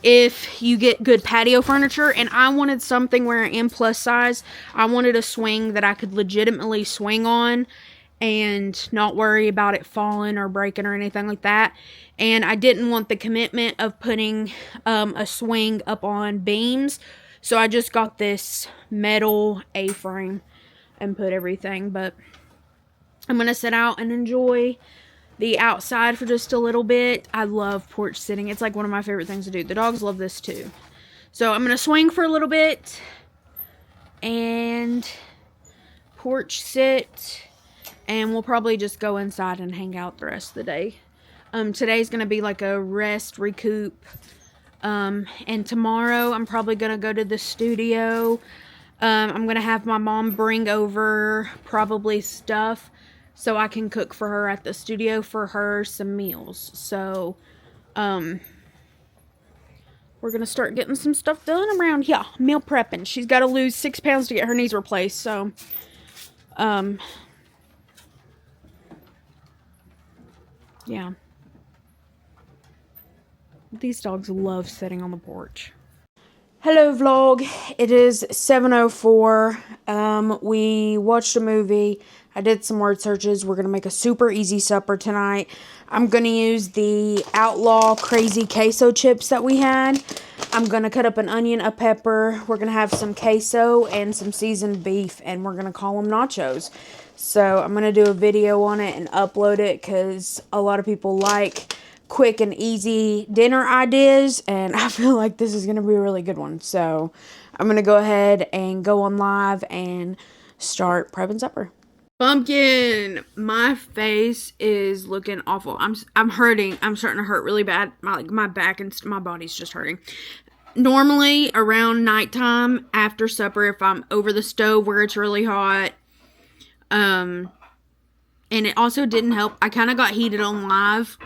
if you get good patio furniture. And I wanted something where I am plus size. I wanted a swing that I could legitimately swing on and not worry about it falling or breaking or anything like that. And I didn't want the commitment of putting a swing up on beams. So I just got this metal A-frame and put everything. But I'm going to sit out and enjoy the outside for just a little bit. I love porch sitting. It's like one of my favorite things to do. The dogs love this too. So I'm going to swing for a little bit and porch sit. And we'll probably just go inside and hang out the rest of the day. Today's going to be like a rest, recoup. And tomorrow I'm probably going to go to the studio. I'm going to have my mom bring over probably stuff so I can cook for her at the studio for her some meals. So, we're going to start getting some stuff done around here. Meal prepping. She's got to lose 6 pounds to get her knees replaced. So, yeah. These dogs love sitting on the porch. Hello vlog, it is 7:04. We watched a movie. I did some word searches. We're going to make a super easy supper tonight. I'm going to use the Outlaw Crazy Queso chips that we had. I'm going to cut up an onion, a pepper. We're going to have some queso and some seasoned beef, and we're going to call them nachos. So I'm going to do a video on it and upload it because a lot of people like quick and easy dinner ideas, and I feel like this is going to be a really good one. So I'm going to go ahead and go on live and start prepping supper. Pumpkin, my face is looking awful. I'm hurting. I'm starting to hurt really bad. My back and my body's just hurting. Normally around nighttime after supper, if I'm over the stove where it's really hot, and it also didn't help. I kind of got heated on live.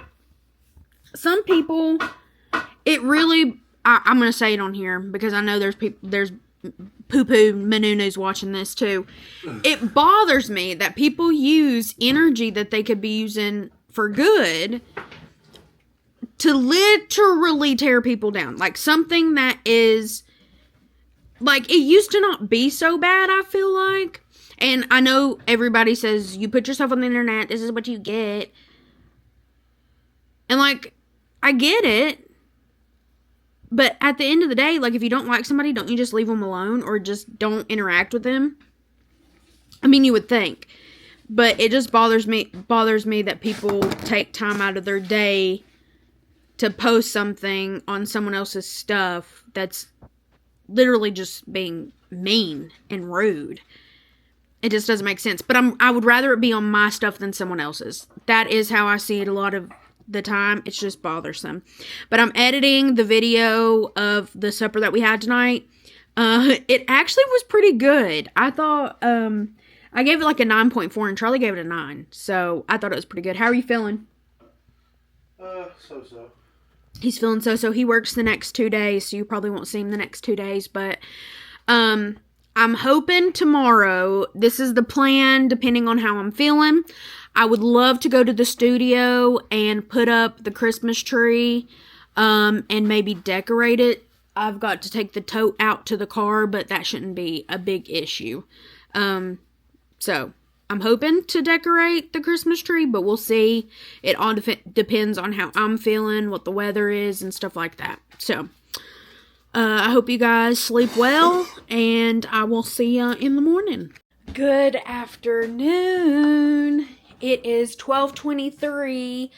Some people, it really, I'm going to say it on here because I know there's poo-poo manunus watching this too. It bothers me that people use energy that they could be using for good to literally tear people down. Like something that is, like, it used to not be so bad, I feel like. And I know everybody says, you put yourself on the internet, this is what you get. And like, I get it. But at the end of the day, like, if you don't like somebody, don't you just leave them alone or just don't interact with them? I mean, you would think. But it just bothers me that people take time out of their day to post something on someone else's stuff that's literally just being mean and rude. It just doesn't make sense. But I would rather it be on my stuff than someone else's. That is how I see it a lot of the time. It's just bothersome. But I'm editing the video of the supper that we had tonight. It actually was pretty good. I thought, I gave it like a 9.4 and Charlie gave it a 9. So I thought it was pretty good. How are you feeling? So. He's feeling so. He works the next 2 days, so you probably won't see him the next 2 days. But I'm hoping tomorrow, this is the plan, depending on how I'm feeling. I would love to go to the studio and put up the Christmas tree and maybe decorate it. I've got to take the tote out to the car, but that shouldn't be a big issue. So I'm hoping to decorate the Christmas tree, but we'll see. It all depends on how I'm feeling, what the weather is, and stuff like that. So, I hope you guys sleep well, and I will see you in the morning. Good afternoon. It is 12:23.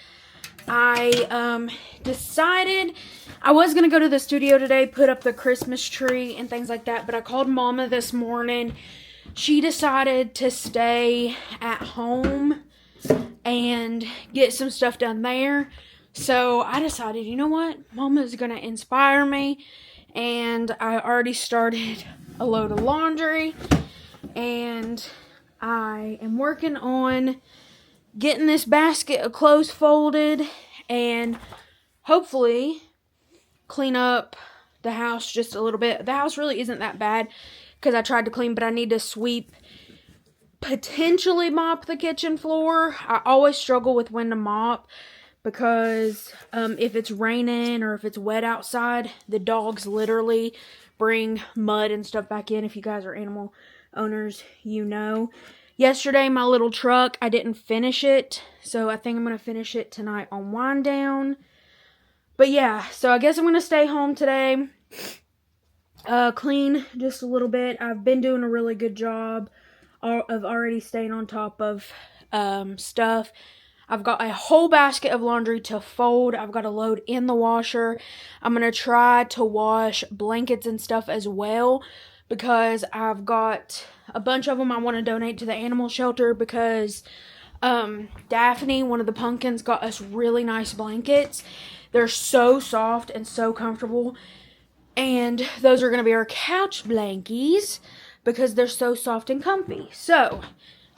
I decided I was going to go to the studio today, put up the Christmas tree and things like that, but I called Mama this morning. She decided to stay at home and get some stuff done there. So I decided, you know what? Mama's going to inspire me. And I already started a load of laundry. And I am working on getting this basket of clothes folded. And hopefully clean up the house just a little bit. The house really isn't that bad, because I tried to clean, but I need to sweep, potentially mop the kitchen floor. I always struggle with when to mop, because if it's raining or if it's wet outside, the dogs literally bring mud and stuff back in. If you guys are animal owners, you know. Yesterday, my little truck, I didn't finish it, so I think I'm going to finish it tonight on wind down. But yeah, so I guess I'm going to stay home today. Clean just a little bit. I've been doing a really good job of already staying on top of stuff. I've got a whole basket of laundry to fold. I've got a load in the washer. I'm going to try to wash blankets and stuff as well, because I've got a bunch of them I want to donate to the animal shelter, because Daphne, one of the pumpkins, got us really nice blankets. They're so soft and so comfortable. And those are going to be our couch blankies, because they're so soft and comfy. So,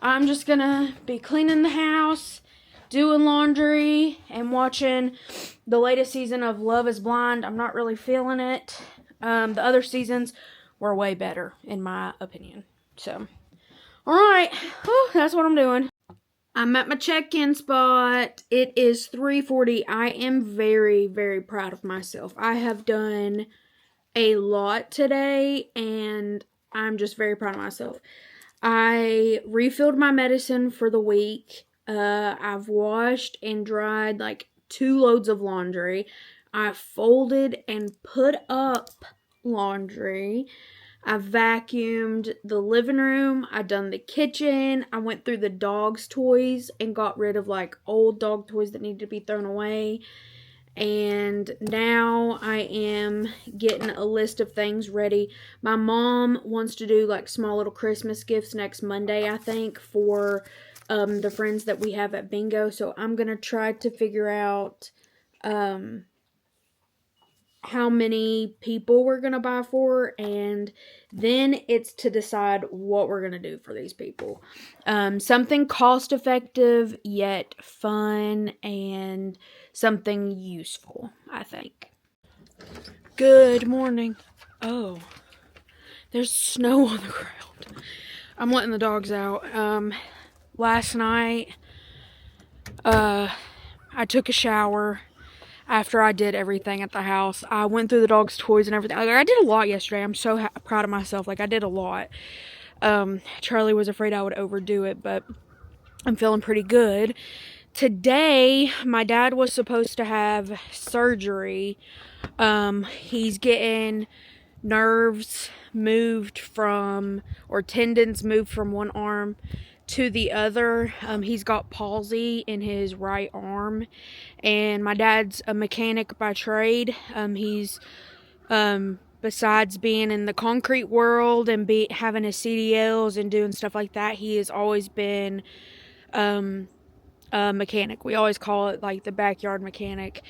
I'm just going to be cleaning the house, doing laundry, and watching the latest season of Love is Blind. I'm not really feeling it. The other seasons were way better, in my opinion. So, alright. That's what I'm doing. I'm at my check-in spot. It is 3:40. I am very, very proud of myself. I have done a lot today, and I'm just very proud of myself. I refilled my medicine for the week. I've washed and dried like 2 loads of laundry. I folded and put up laundry. I vacuumed the living room. I done the kitchen. I went through the dog's toys and got rid of like old dog toys that needed to be thrown away. And now I am getting a list of things ready. My mom wants to do like small little Christmas gifts next Monday, I think, for the friends that we have at bingo. So I'm going to try to figure out how many people we're going to buy for, and then it's to decide what we're going to do for these people. Something cost effective yet fun, and something useful, I think. Good morning. Oh, there's snow on the ground. I'm letting the dogs out. Last night, I took a shower. After I did everything at the house, I went through the dog's toys and everything. I did a lot yesterday. I'm so proud of myself. Like, I did a lot. Charlie was afraid I would overdo it, but I'm feeling pretty good. today, my dad was supposed to have surgery. He's getting nerves moved from, or tendons moved from one arm to the other. He's got palsy in his right arm, and my dad's a mechanic by trade. He's besides being in the concrete world and having his CDLs and doing stuff like that, he has always been a mechanic. We always call it like the backyard mechanic.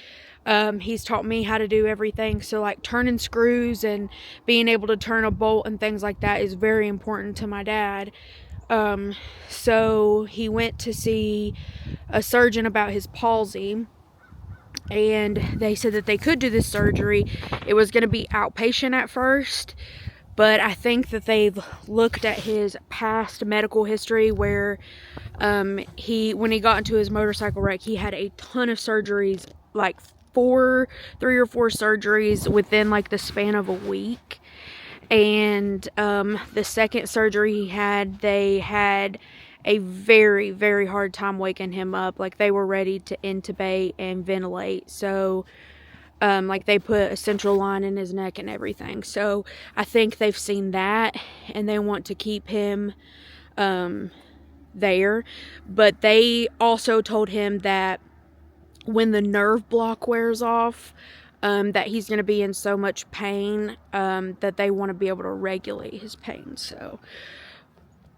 He's taught me how to do everything. So like turning screws and being able to turn a bolt and things like that is very important to my dad. So he went to see a surgeon about his palsy, and they said that they could do this surgery. It was going to be outpatient at first, but I think that they've looked at his past medical history where when he got into his motorcycle wreck, he had a ton of surgeries, like 3 or 4 surgeries within like the span of a week. And the second surgery he had, they had a very, very hard time waking him up. Like they were ready to intubate and ventilate. So like they put a central line in his neck and everything. So I think they've seen that and they want to keep him there. But they also told him that when the nerve block wears off, that he's going to be in so much pain that they want to be able to regulate his pain. So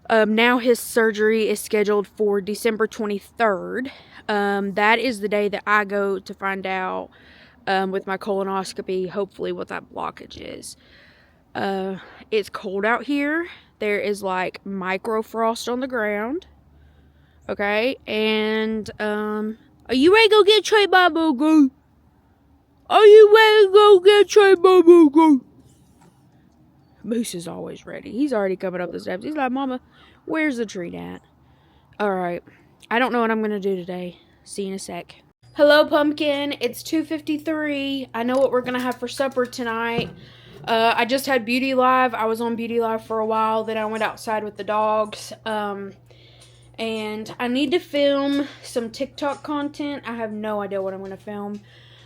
now his surgery is scheduled for December 23rd. That is the day that I go to find out with my colonoscopy, hopefully, what that blockage is. It's cold out here. There is like micro frost on the ground. Okay, and are you ready to go get Trey Bubble Goo? Are you ready to go get Trey Bubble Goo? Moose is always ready. He's already coming up the steps. He's like, Mama, where's the treat at? Alright. I don't know what I'm going to do today. See you in a sec. Hello, Pumpkin. It's 2:53. I know what we're going to have for supper tonight. I just had Beauty Live. I was on Beauty Live for a while. Then I went outside with the dogs. And I need to film some TikTok content. I have no idea what I'm going to film,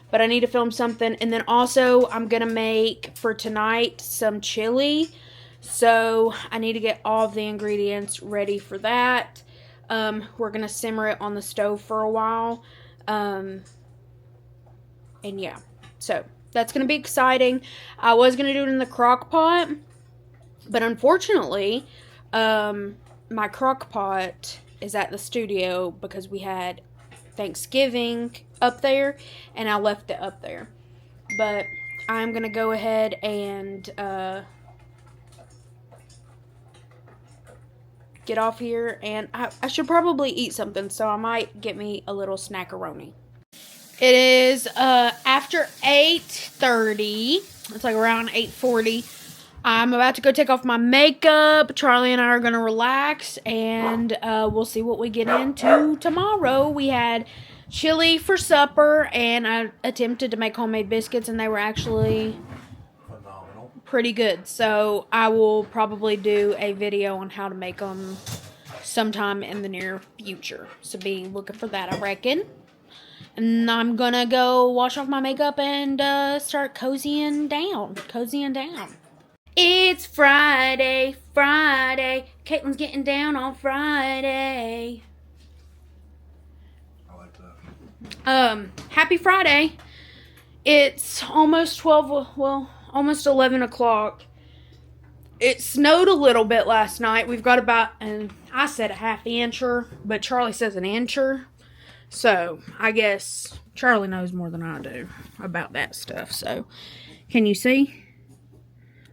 but I need to film something. And then also I'm going to make for tonight some chili. So I need to get all of the ingredients ready for that. We're going to simmer it on the stove for a while. And yeah, so that's going to be exciting. I was going to do it in the crock pot, but unfortunately, my crock pot is at the studio because we had Thanksgiving up there and I left it up there. But I'm going to go ahead and get off here, and I should probably eat something, so I might get me a little snackaroni. It is after 8:30. It's like around 8:40. I'm about to go take off my makeup. Charlie and I are going to relax, and we'll see what we get into tomorrow. We had chili for supper, and I attempted to make homemade biscuits, and they were actually Phenomenal. Pretty good. So I will probably do a video on how to make them sometime in the near future. So be looking for that, I reckon. And I'm going to go wash off my makeup and start cozying down. It's Friday. Kaitlyn's getting down on Friday. I like that. Happy Friday. It's almost almost 11 o'clock. It snowed a little bit last night. We've got about, and I said a half incher, but Charlie says an incher. So, I guess Charlie knows more than I do about that stuff. So, can you see?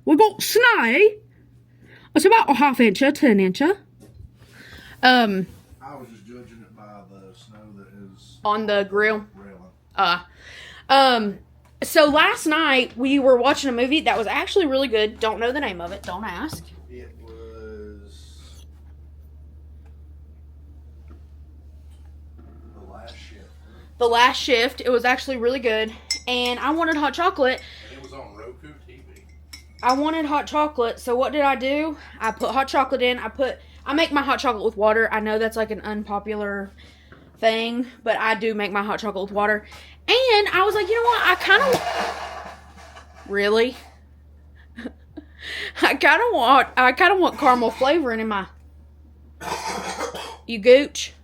We got snow. It's about a half incher to an incher. I was just judging it by the snow that is On the grill. railing. So last night we were watching a movie that was actually really good. Don't know the name of it. Don't ask. It was The Last Shift. The Last Shift. It was actually really good. And I wanted hot chocolate. It was on Roku TV. I wanted hot chocolate. So what did I do? I put hot chocolate in. I make my hot chocolate with water. I know that's like an unpopular thing, but I do make my hot chocolate with water. And I was like, you know what? I kind of really, I kind of want caramel flavoring in my. You gooch.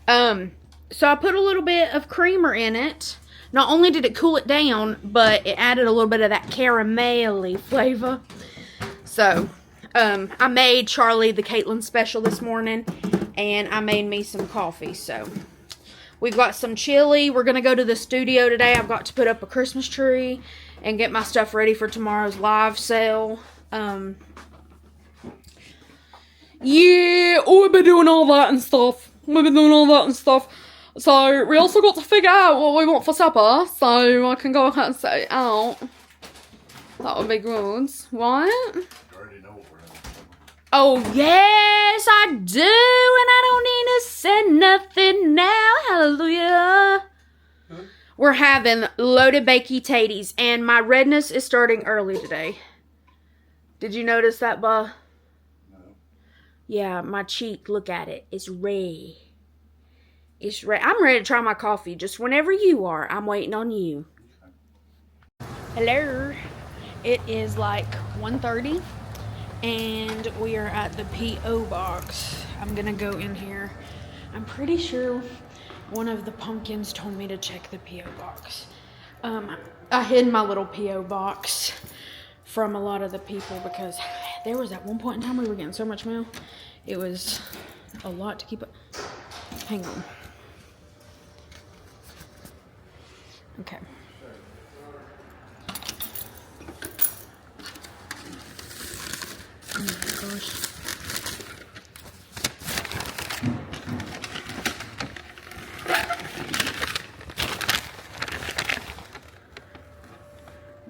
So I put a little bit of creamer in it. Not only did it cool it down, but it added a little bit of that caramelly flavor. So, I made Charlie the Kaitlyn special this morning, and I made me some coffee. So, we've got some chili. We're going to go to the studio today. I've got to put up a Christmas tree and get my stuff ready for tomorrow's live sale. Yeah, we've been doing all that and stuff. So, we also got to figure out what we want for supper, so I can go ahead and set it out. That would be good. What? You already know what we're having. Oh, yes, I do, and I don't need to say nothing now. Hallelujah. Huh? We're having loaded bakey taties, and my redness is starting early today. Did you notice that, Bah? No. Yeah, my cheek, look at it. It's red. It's red. I'm ready to try my coffee. Just whenever you are, I'm waiting on you. Okay. Hello. It is like 1:30, and we are at the P.O. box. I'm gonna go in here. I'm pretty sure one of the pumpkins told me to check the P.O. box. I hid my little P.O. box from a lot of the people because there was at one point in time we were getting so much mail. It was a lot to keep up. Hang on. Okay. Oh my gosh.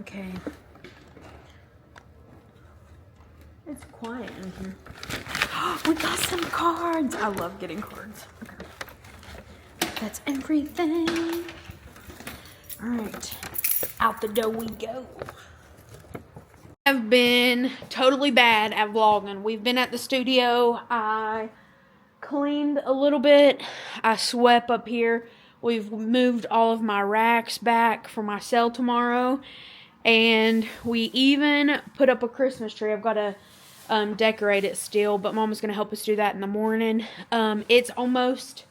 Okay. It's quiet in here. We got some cards. I love getting cards. Okay. That's everything. All right. Out the door we go. I've been totally bad at vlogging. We've been at the studio. I cleaned a little bit. I swept up here. We've moved all of my racks back for my sale tomorrow. And we even put up a Christmas tree. I've got to decorate it still, but Mama's going to help us do that in the morning. It's almost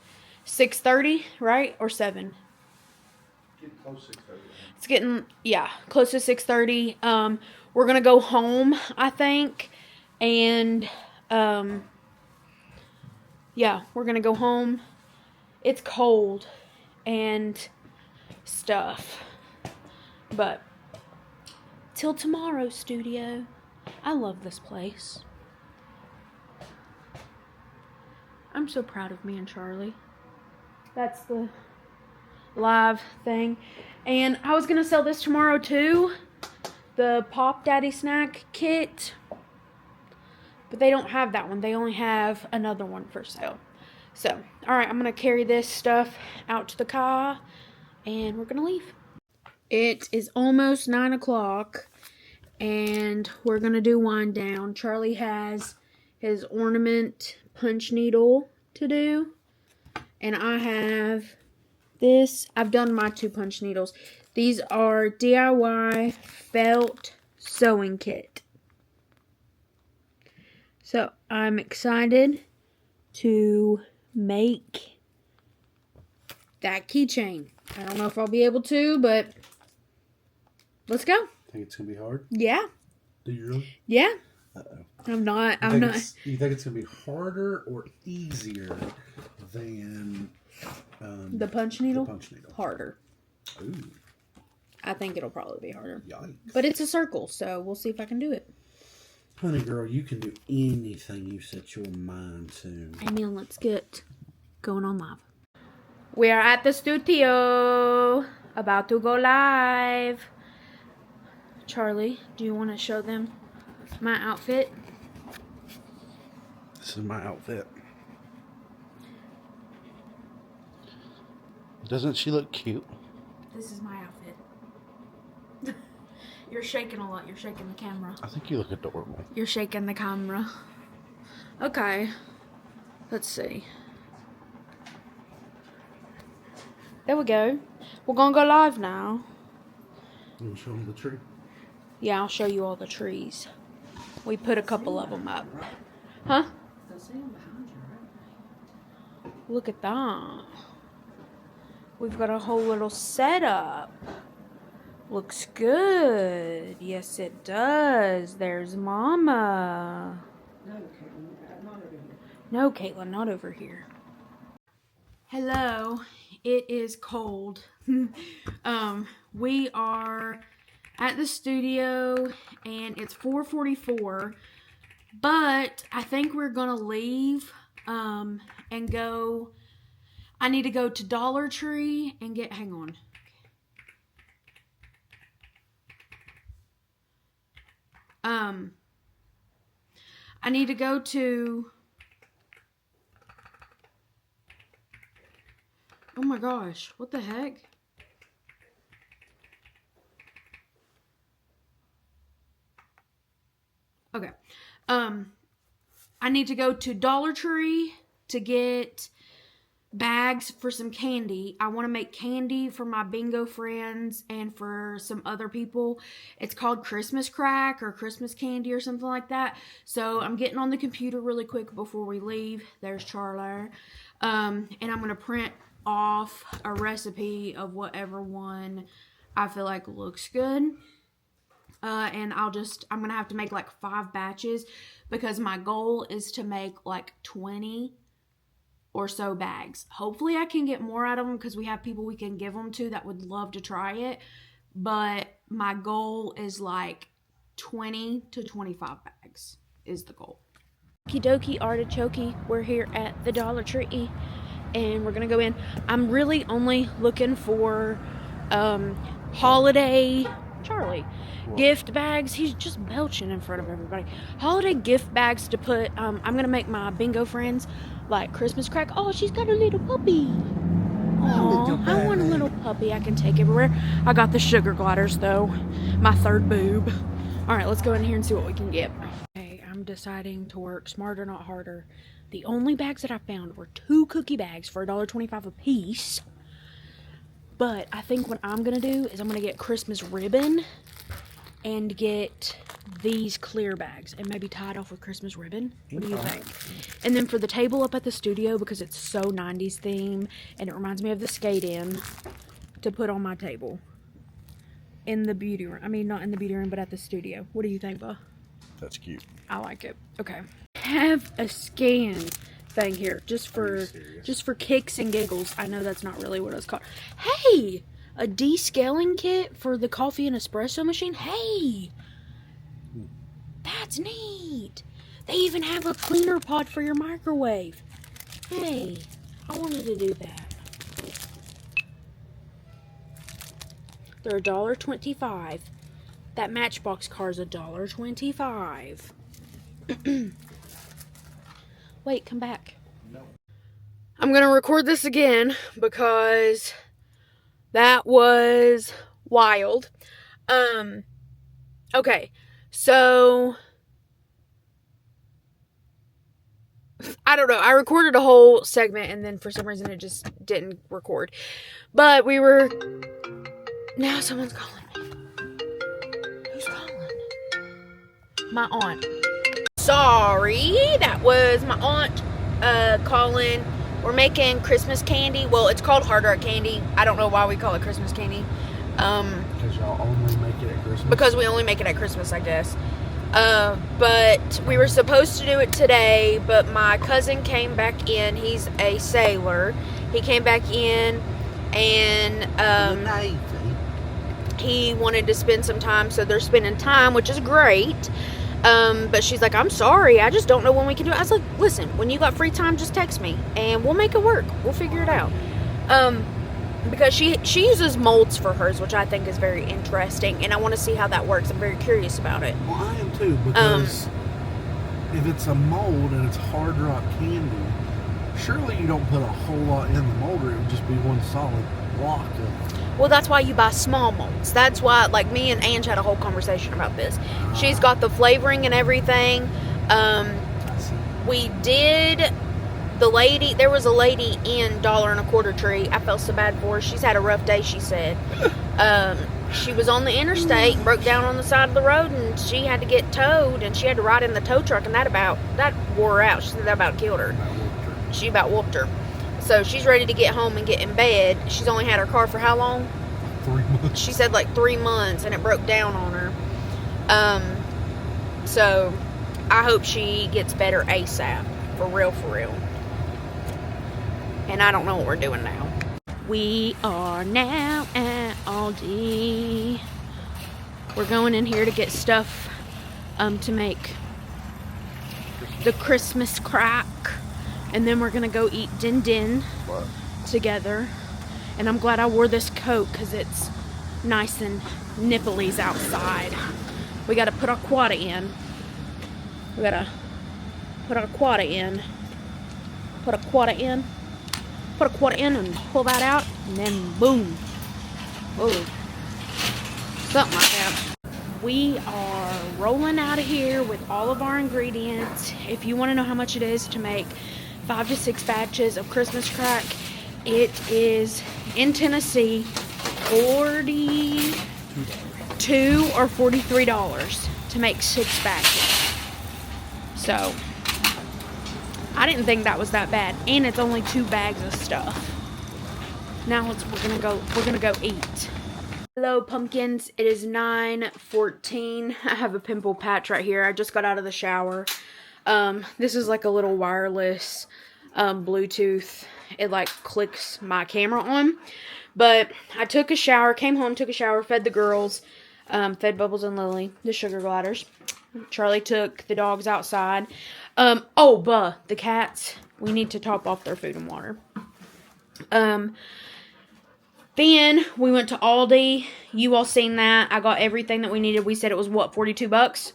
6:30, right? Or 7? Getting close to 6:30. It's getting, yeah, close to 6:30. We're going to go home, I think. And, yeah, we're going to go home. It's cold and stuff. But till tomorrow, studio. I love this place. I'm so proud of me and Charlie. That's the live thing. And I was going to sell this tomorrow too. The Pop Daddy Snack Kit. But they don't have that one. They only have another one for sale. So, alright, I'm going to carry this stuff out to the car. And we're going to leave. It is almost 9 o'clock. And we're going to do wind down. Charlie has his ornament punch needle to do. And I have this. I've done my 2 punch needles. These are DIY felt sewing kit. So I'm excited to make that keychain. I don't know if I'll be able to, but let's go. Think it's gonna be hard? Yeah. Do you really? Yeah. Uh-oh. I'm not. You think it's gonna be harder or easier than The punch needle? The punch needle. Harder. Ooh. I think it'll probably be harder. Yikes. But it's a circle, so we'll see if I can do it. Honey girl, you can do anything you set your mind to. Amen. Let's get going on live. We are at the studio. About to go live. Charlie, do you want to show them my outfit? This is my outfit. Doesn't she look cute? This is my outfit. You're shaking a lot. You're shaking the camera. I think you look adorable. You're shaking the camera. Okay. Let's see. There we go. We're gonna go live now. You show them the tree? Yeah, I'll show you all the trees. We put a couple of them up. Huh? Look at that. We've got a whole little setup. Looks good. Yes, it does. There's Mama. No, Caitlin, not over here. Hello. It is cold. We are at the studio and it's 4:44, but I think we're gonna leave and go. I need to go to Dollar Tree and get, hang on. I need to go to, oh my gosh, what the heck? Okay. I need to go to Dollar Tree to get bags for some candy. I want to make candy for my bingo friends and for some other people. It's called Christmas crack or Christmas candy or something like that. So I'm getting on the computer really quick before we leave. There's Charlie. And I'm going to print off a recipe of whatever one I feel like looks good. And I'm going to have to make like 5 batches because my goal is to make like 20 or so bags. Hopefully I can get more out of them because we have people we can give them to that would love to try it. But my goal is like 20 to 25 bags is the goal. Okie dokie artichoke. We're here at the Dollar Tree and we're going to go in. I'm really only looking for holiday Charlie gift bags. He's just belching in front of everybody. Holiday gift bags to put. I'm gonna make my bingo friends like Christmas crack. Oh, she's got a little puppy. Oh, I want a little puppy I can take everywhere. I got the sugar gliders though. My third boob. All right, let's go in here and see what we can get. Okay, I'm deciding to work smarter, not harder. The only bags that I found were 2 cookie bags for $1.25 a piece. But I think what I'm going to do is I'm going to get Christmas ribbon and get these clear bags and maybe tie it off with Christmas ribbon. What do you think? And then for the table up at the studio, because it's so 90s theme and it reminds me of the skate-in, to put on my table in the beauty room. I mean, not in the beauty room, but at the studio. What do you think, Ba? That's cute. I like it. Okay. Have a scan thing here just for kicks and giggles. I know that's not really what it's called. Hey, a descaling kit for the coffee and espresso machine. Hey, that's neat. They even have a cleaner pod for your microwave. Hey, I wanted to do that. They're $1.25. That Matchbox car is $1.25. Wait, come back. No. I'm gonna record this again because that was wild. Okay, so I don't know. I recorded a whole segment and then for some reason it just didn't record. But we were. Now someone's calling me. Who's calling? My aunt. Sorry, that was my aunt calling. We're making Christmas candy. Well, it's called Hard Rock candy. I don't know why we call it Christmas candy. Because y'all only make it at Christmas? Because we only make it at Christmas, I guess. But we were supposed to do it today, but my cousin came back in. He's a sailor. He came back in and he wanted to spend some time, so they're spending time, which is great. But she's like, I'm sorry, I just don't know when we can do it. I was like, listen, when you got free time, just text me and we'll make it work. We'll figure it out. Because she uses molds for hers, which I think is very interesting, and I want to see how that works. I'm very curious about it. Well, I am too, because if it's a mold and it's Hard Rock candy, surely you don't put a whole lot in the mold, or it would just be one solid block of. Well, that's why you buy small molds. That's why, like, me and Ange had a whole conversation about this. She's got the flavoring and everything. We did there was a lady in Dollar and a Quarter Tree. I felt so bad for her. She's had a rough day, she said. She was on the interstate, broke down on the side of the road, and she had to get towed, and she had to ride in the tow truck, and that wore her out. She said that about killed her. She about whooped her. So she's ready to get home and get in bed. She's only had her car for how long? 3 months. She said like 3 months, and it broke down on her. So I hope she gets better ASAP. For real, for real. And I don't know what we're doing now. We are now at Aldi. We're going in here to get stuff to make the Christmas crack. And then we're going to go eat din din together. And I'm glad I wore this coat because it's nice and nipples outside. We got to put our quota in. We got to put our quota in. Put a quota in. Put a quota in and pull that out. And then boom. Oh, something like that. We are rolling out of here with all of our ingredients. If you want to know how much it is to make 5 to 6 batches of Christmas crack, it is in Tennessee $42 or $43 to make 6 batches. So I didn't think that was that bad, and it's only 2 bags of stuff. Now we're gonna go eat. Hello pumpkins, it is 9:14. I have a pimple patch right here. I just got out of the shower. This is like a little wireless Bluetooth. It like clicks my camera on. But I took a shower, came home, took a shower, fed the girls, fed Bubbles and Lily, the sugar gliders. Charlie took the dogs outside. The cats, we need to top off their food and water. Then we went to Aldi. You all seen that. I got everything that we needed. We said it was what, $42? Yes.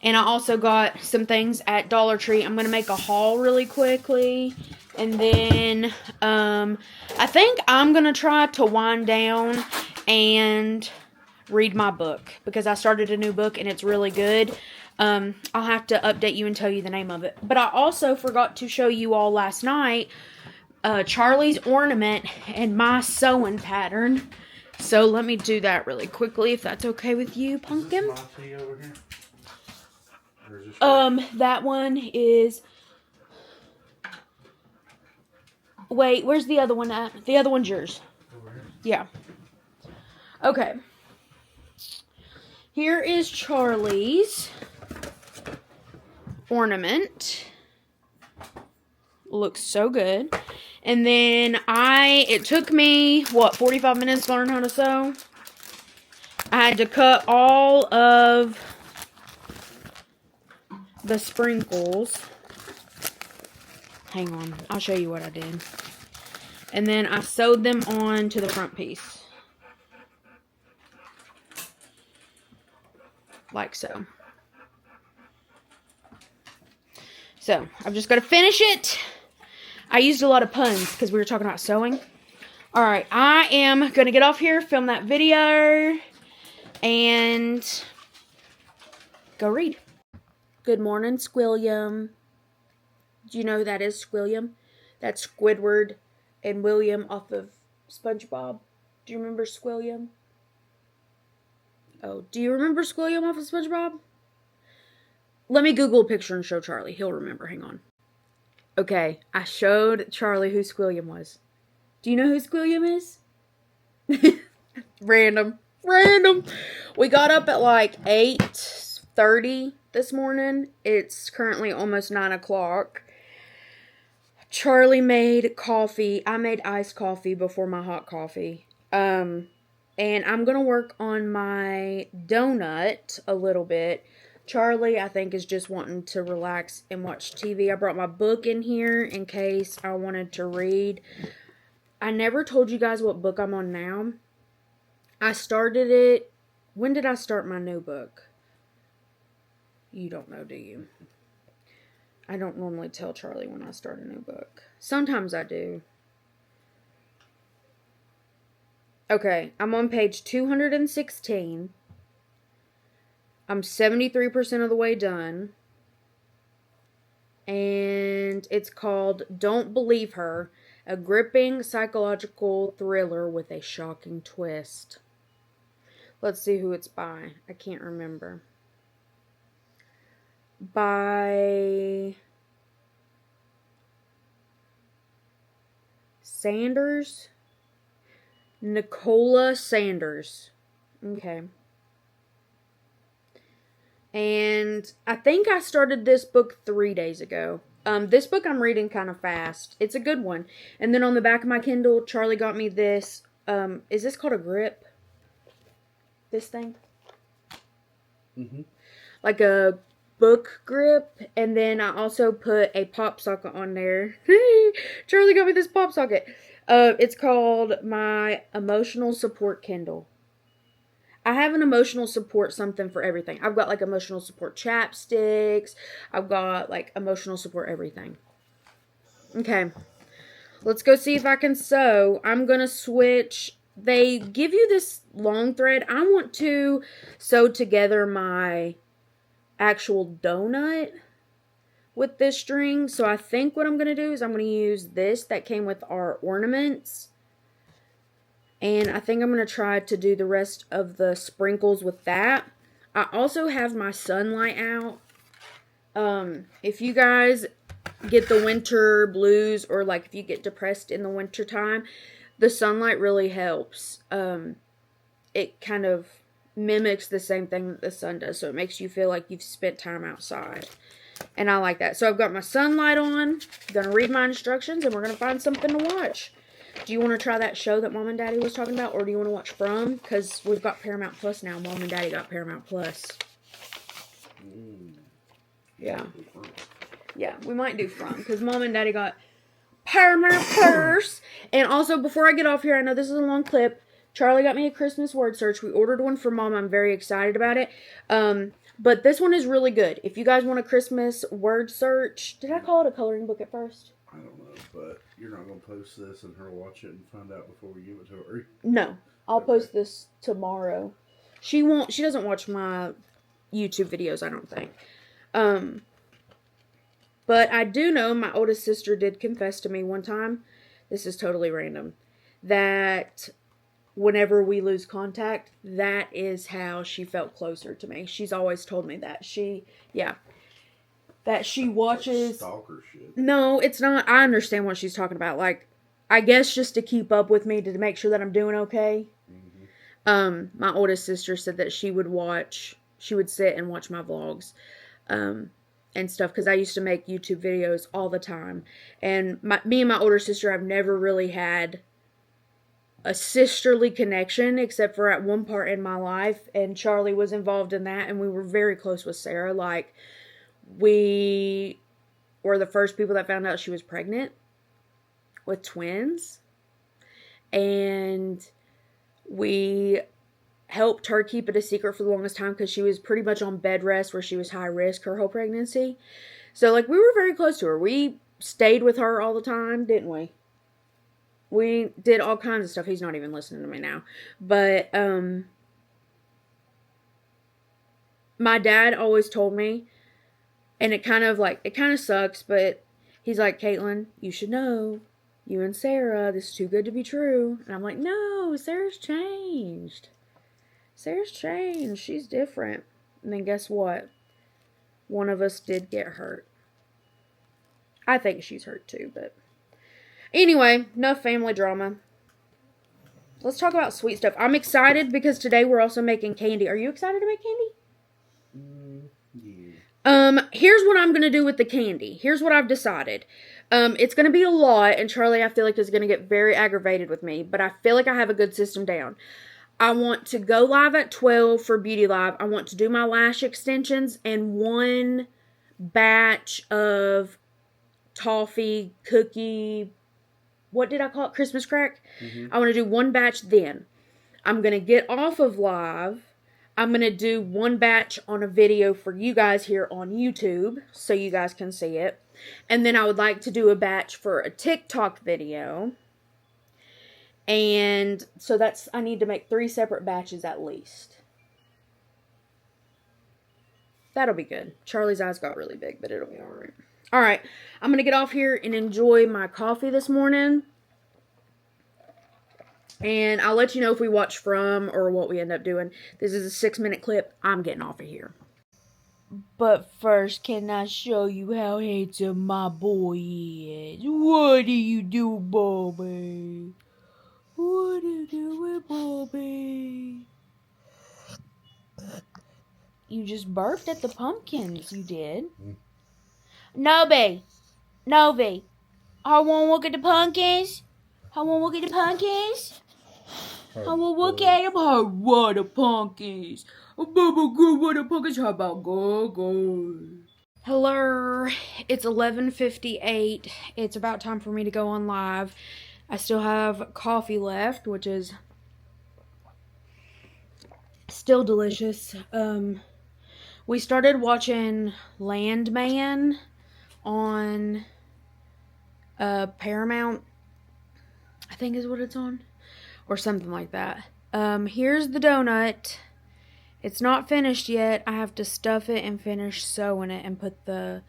And I also got some things at Dollar Tree. I'm going to make a haul really quickly. And then I think I'm going to try to wind down and read my book. Because I started a new book and it's really good. I'll have to update you and tell you the name of it. But I also forgot to show you all last night Charlie's ornament and my sewing pattern. So let me do that really quickly if that's okay with you, Pumpkin. That one is... Wait, where's the other one at? The other one's yours. Yeah. Okay. Here is Charlie's ornament. Looks so good. And then it took me, 45 minutes to learn how to sew? I had to cut all of the sprinkles. Hang on, I'll show you what I did. And then I sewed them on to the front piece. Like so. So, I've just got to finish it. I used a lot of puns because we were talking about sewing. Alright, I am going to get off here, film that video, and go read. Good morning, Squilliam. Do you know who that is, Squilliam? That's Squidward and William off of SpongeBob. Do you remember Squilliam? Oh, do you remember Squilliam off of SpongeBob? Let me Google a picture and show Charlie. He'll remember. Hang on. Okay, I showed Charlie who Squilliam was. Do you know who Squilliam is? Random. We got up at like 8:30 this morning. It's currently almost 9 o'clock. Charlie made coffee. I made iced coffee before my hot coffee. And I'm going to work on my donut a little bit. Charlie, I think, is just wanting to relax and watch TV. I brought my book in here in case I wanted to read. I never told you guys what book I'm on now. I started it. When did I start my new book? You don't know, do you? I don't normally tell Charlie when I start a new book. Sometimes I do. Okay, I'm on page 216. I'm 73% of the way done. and it's called Don't Believe Her, a gripping psychological thriller with a shocking twist. Let's see who it's by. I can't remember. By Sanders? Nicola Sanders. Okay. And I think I started this book 3 days ago. This book I'm reading kind of fast. It's a good one. And then on the back of my Kindle, Charlie got me this. Is this called a grip? This thing? Mm-hmm. Like a book grip. And then I also put a pop socket on there. Charlie got me this pop socket. It's called my Emotional Support Kindle. I have an emotional support something for everything. I've got like emotional support chapsticks. I've got like emotional support everything. Okay. Let's go see if I can sew. I'm going to switch. They give you this long thread. I want to sew together my actual donut with this string. So I think what I'm going to do is I'm going to use this that came with our ornaments. And I think I'm going to try to do the rest of the sprinkles with that. I also have my sunlight out. If you guys get the winter blues or like if you get depressed in the winter time, the sunlight really helps. It kind of mimics the same thing that the sun does. So it makes you feel like you've spent time outside. And I like that. So I've got my sunlight on. I'm going to read my instructions and we're going to find something to watch. Do you want to try that show that Mom and Daddy was talking about? Or do you want to watch From? Because we've got Paramount Plus now. Mom and Daddy got Paramount Plus. Yeah. Yeah, we might do From. Because Mom and Daddy got Paramount Plus. And also, before I get off here, I know this is a long clip. Charlie got me a Christmas word search. We ordered one for Mom. I'm very excited about it. But this one is really good. If you guys want a Christmas word search. Did I call it a coloring book at first? I don't know, but you're not going to post this and her watch it and find out before we give it to her? No. I'll post this tomorrow. She doesn't watch my YouTube videos, I don't think. But I do know my oldest sister did confess to me one time, this is totally random, that whenever we lose contact, that is how she felt closer to me. She's always told me that. That she watches... Stalker shit. No, it's not. I understand what she's talking about. Like, I guess just to keep up with me, to make sure that I'm doing okay. Mm-hmm. My oldest sister said that she would sit and watch my vlogs, and stuff, because I used to make YouTube videos all the time. And me and my older sister have never really had a sisterly connection, except for at one part in my life, and Charlie was involved in that, and we were very close with Sarah. Like, we were the first people that found out she was pregnant with twins. And we helped her keep it a secret for the longest time because she was pretty much on bed rest where she was high risk her whole pregnancy. So, like, we were very close to her. We stayed with her all the time, didn't we? We did all kinds of stuff. He's not even listening to me now. But, my dad always told me, and it kind of sucks, but he's like, Caitlin, you should know, you and Sarah, this is too good to be true. And I'm like, no, Sarah's changed. Sarah's changed. She's different. And then guess what? One of us did get hurt. I think she's hurt too, but... Anyway, enough family drama. Let's talk about sweet stuff. I'm excited because today we're also making candy. Are you excited to make candy? Yeah. Here's what I'm going to do with the candy. Here's what I've decided. It's going to be a lot, and Charlie, I feel like, is going to get very aggravated with me, but I feel like I have a good system down. I want to go live at 12 for Beauty Live. I want to do my lash extensions and one batch of toffee, cookie, what did I call it? Christmas crack? Mm-hmm. I want to do one batch then. I'm going to get off of live. I'm going to do one batch on a video for you guys here on YouTube so you guys can see it. And then I would like to do a batch for a TikTok video. And so I need to make 3 separate batches at least. That'll be good. Charlie's eyes got really big, but it'll be alright. Alright, I'm going to get off here and enjoy my coffee this morning. And I'll let you know if we watch from or what we end up doing. This is a 6-minute clip. I'm getting off of here. But first, can I show you how handsome my boy is? What do you do, Bobby? What do you do, Bobby? You just burped at the pumpkins, you did. Noby. I want to look at the pumpkins. I want to look at the pumpkins. I will look at them. Oh, what a pumpkins. Oh, Bubba, good, what a pumpkins. How about go? Hello. It's 11:58. It's about time for me to go on live. I still have coffee left, which is still delicious. We started watching Landman on Paramount, I think is what it's on. Or something like that. Here's the donut. It's not finished yet. I have to stuff it and finish sewing it and put the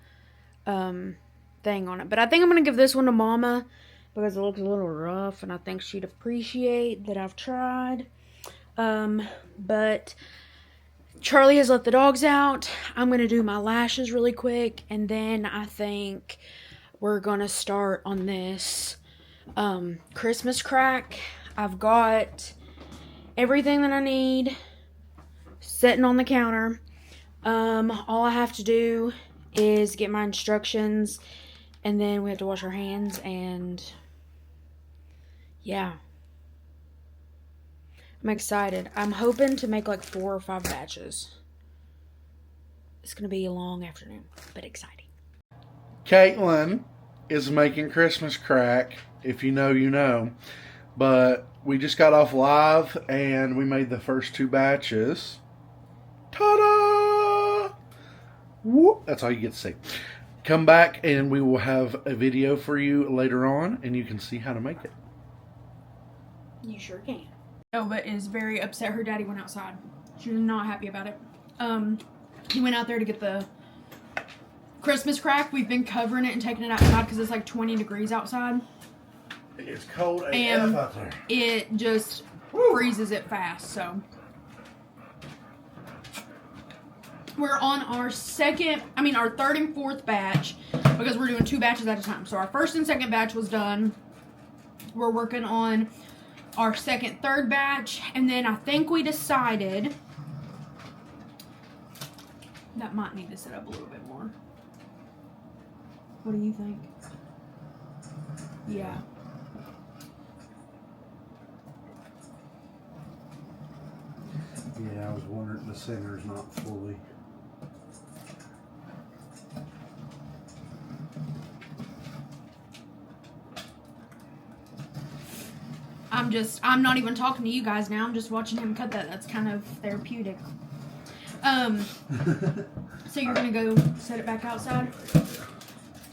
thing on it. But I think I'm going to give this one to Mama because it looks a little rough and I think she'd appreciate that I've tried. But Charlie has let the dogs out. I'm going to do my lashes really quick and then I think we're going to start on this Christmas crack. I've got everything that I need sitting on the counter. All I have to do is get my instructions and then we have to wash our hands and yeah. I'm excited. I'm hoping to make like 4 or 5 batches. It's going to be a long afternoon, but exciting. Kaitlyn is making Christmas crack. If you know, you know. But we just got off live and we made the first 2 batches. Ta-da! Whoop. That's all you get to see. Come back and we will have a video for you later on and you can see how to make it. You sure can. Nova is very upset her daddy went outside. She's not happy about it. He went out there to get the Christmas crack. We've been covering it and taking it outside because it's like 20 degrees outside. It's cold and AF out there. It just freezes it fast, so. We're on our third and fourth batch because we're doing 2 batches at a time. So our first and second batch was done. We're working on our second, third batch, and then I think we decided that might need to set up a little bit more. What do you think? Yeah. Yeah, I was wondering, the center's not fully. I'm not even talking to you guys now. I'm just watching him cut that. That's kind of therapeutic. So you're gonna go set it back outside?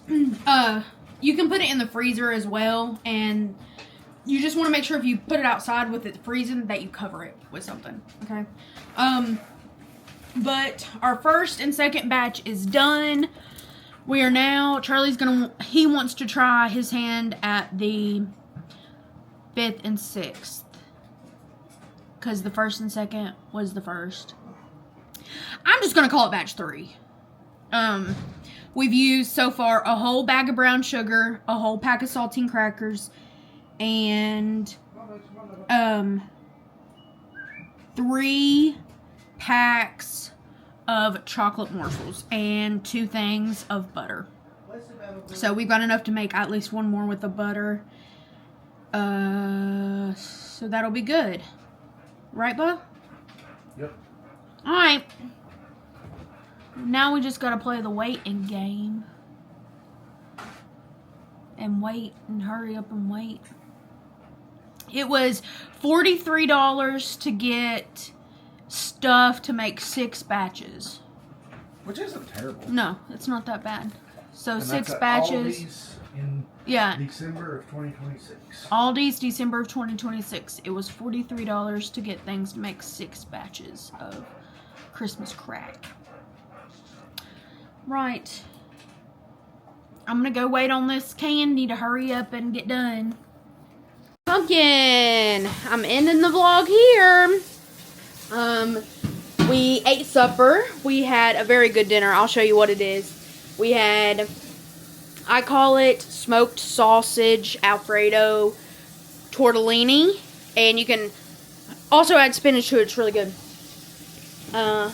You can put it in the freezer as well, and you just want to make sure if you put it outside with it freezing that you cover it with something, okay? But our first and second batch is done. We are now, he wants to try his hand at the 5th and 6th. Because the first and second was the first. I'm just going to call it batch 3. We've used so far a whole bag of brown sugar, a whole pack of saltine crackers, and 3 packs of chocolate morsels and 2 things of butter. So we've got enough to make at least 1 more with the butter. So that'll be good. Right, Bo? Yep. Alright. Now we just gotta play the waiting game. And wait and hurry up and wait. It was $43 to get stuff to make 6 batches. Which isn't terrible. No, it's not that bad. So And 6 that's at batches. Aldi's in Yeah. December of 2026. Aldi's December of 2026. It was $43 to get things to make 6 batches of Christmas crack. Right. I'm gonna go wait on this candy to hurry up and get done. Pumpkin! I'm ending the vlog here. We ate supper. We had a very good dinner. I'll show you what it is. We had, I call it smoked sausage Alfredo tortellini. And you can also add spinach to it. It's really good. I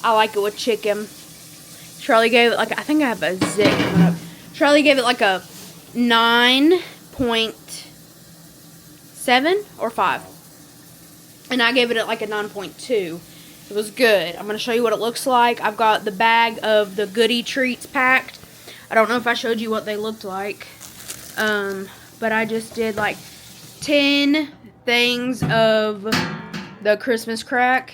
like it with chicken. Charlie gave it like, I think I have a zit coming up. Charlie gave it like a 9.7 or 5. And I gave it like a 9.2. It was good. I'm going to show you what it looks like. I've got the bag of the goodie treats packed. I don't know if I showed you what they looked like. But I just did like 10 things of the Christmas crack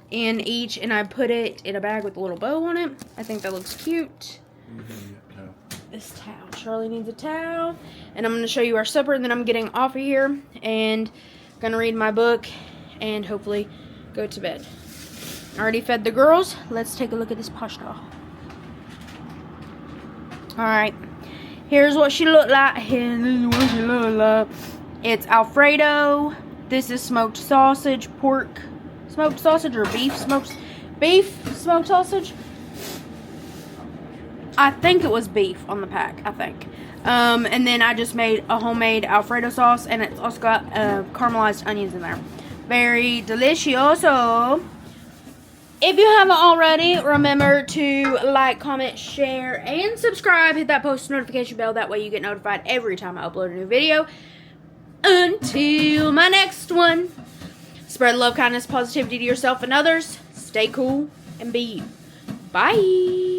in each. And I put it in a bag with a little bow on it. I think that looks cute. This towel. Charlie needs a towel. And I'm going to show you our supper. And then I'm getting off of here. And going to read my book. And hopefully go to bed. I already fed the girls. Let's take a look at this pasta. Alright. Here's what she looked like. It's Alfredo. This is smoked sausage, pork smoked sausage, or beef smoked sausage. I think it was beef on the pack, I think. And then I just made a homemade Alfredo sauce, and it's also got caramelized onions in there. Very delicioso. If you haven't already, remember to like, comment, share, and subscribe. Hit that post notification bell. That way you get notified every time I upload a new video. Until my next one. Spread love, kindness, positivity to yourself and others. Stay cool and be you. Bye.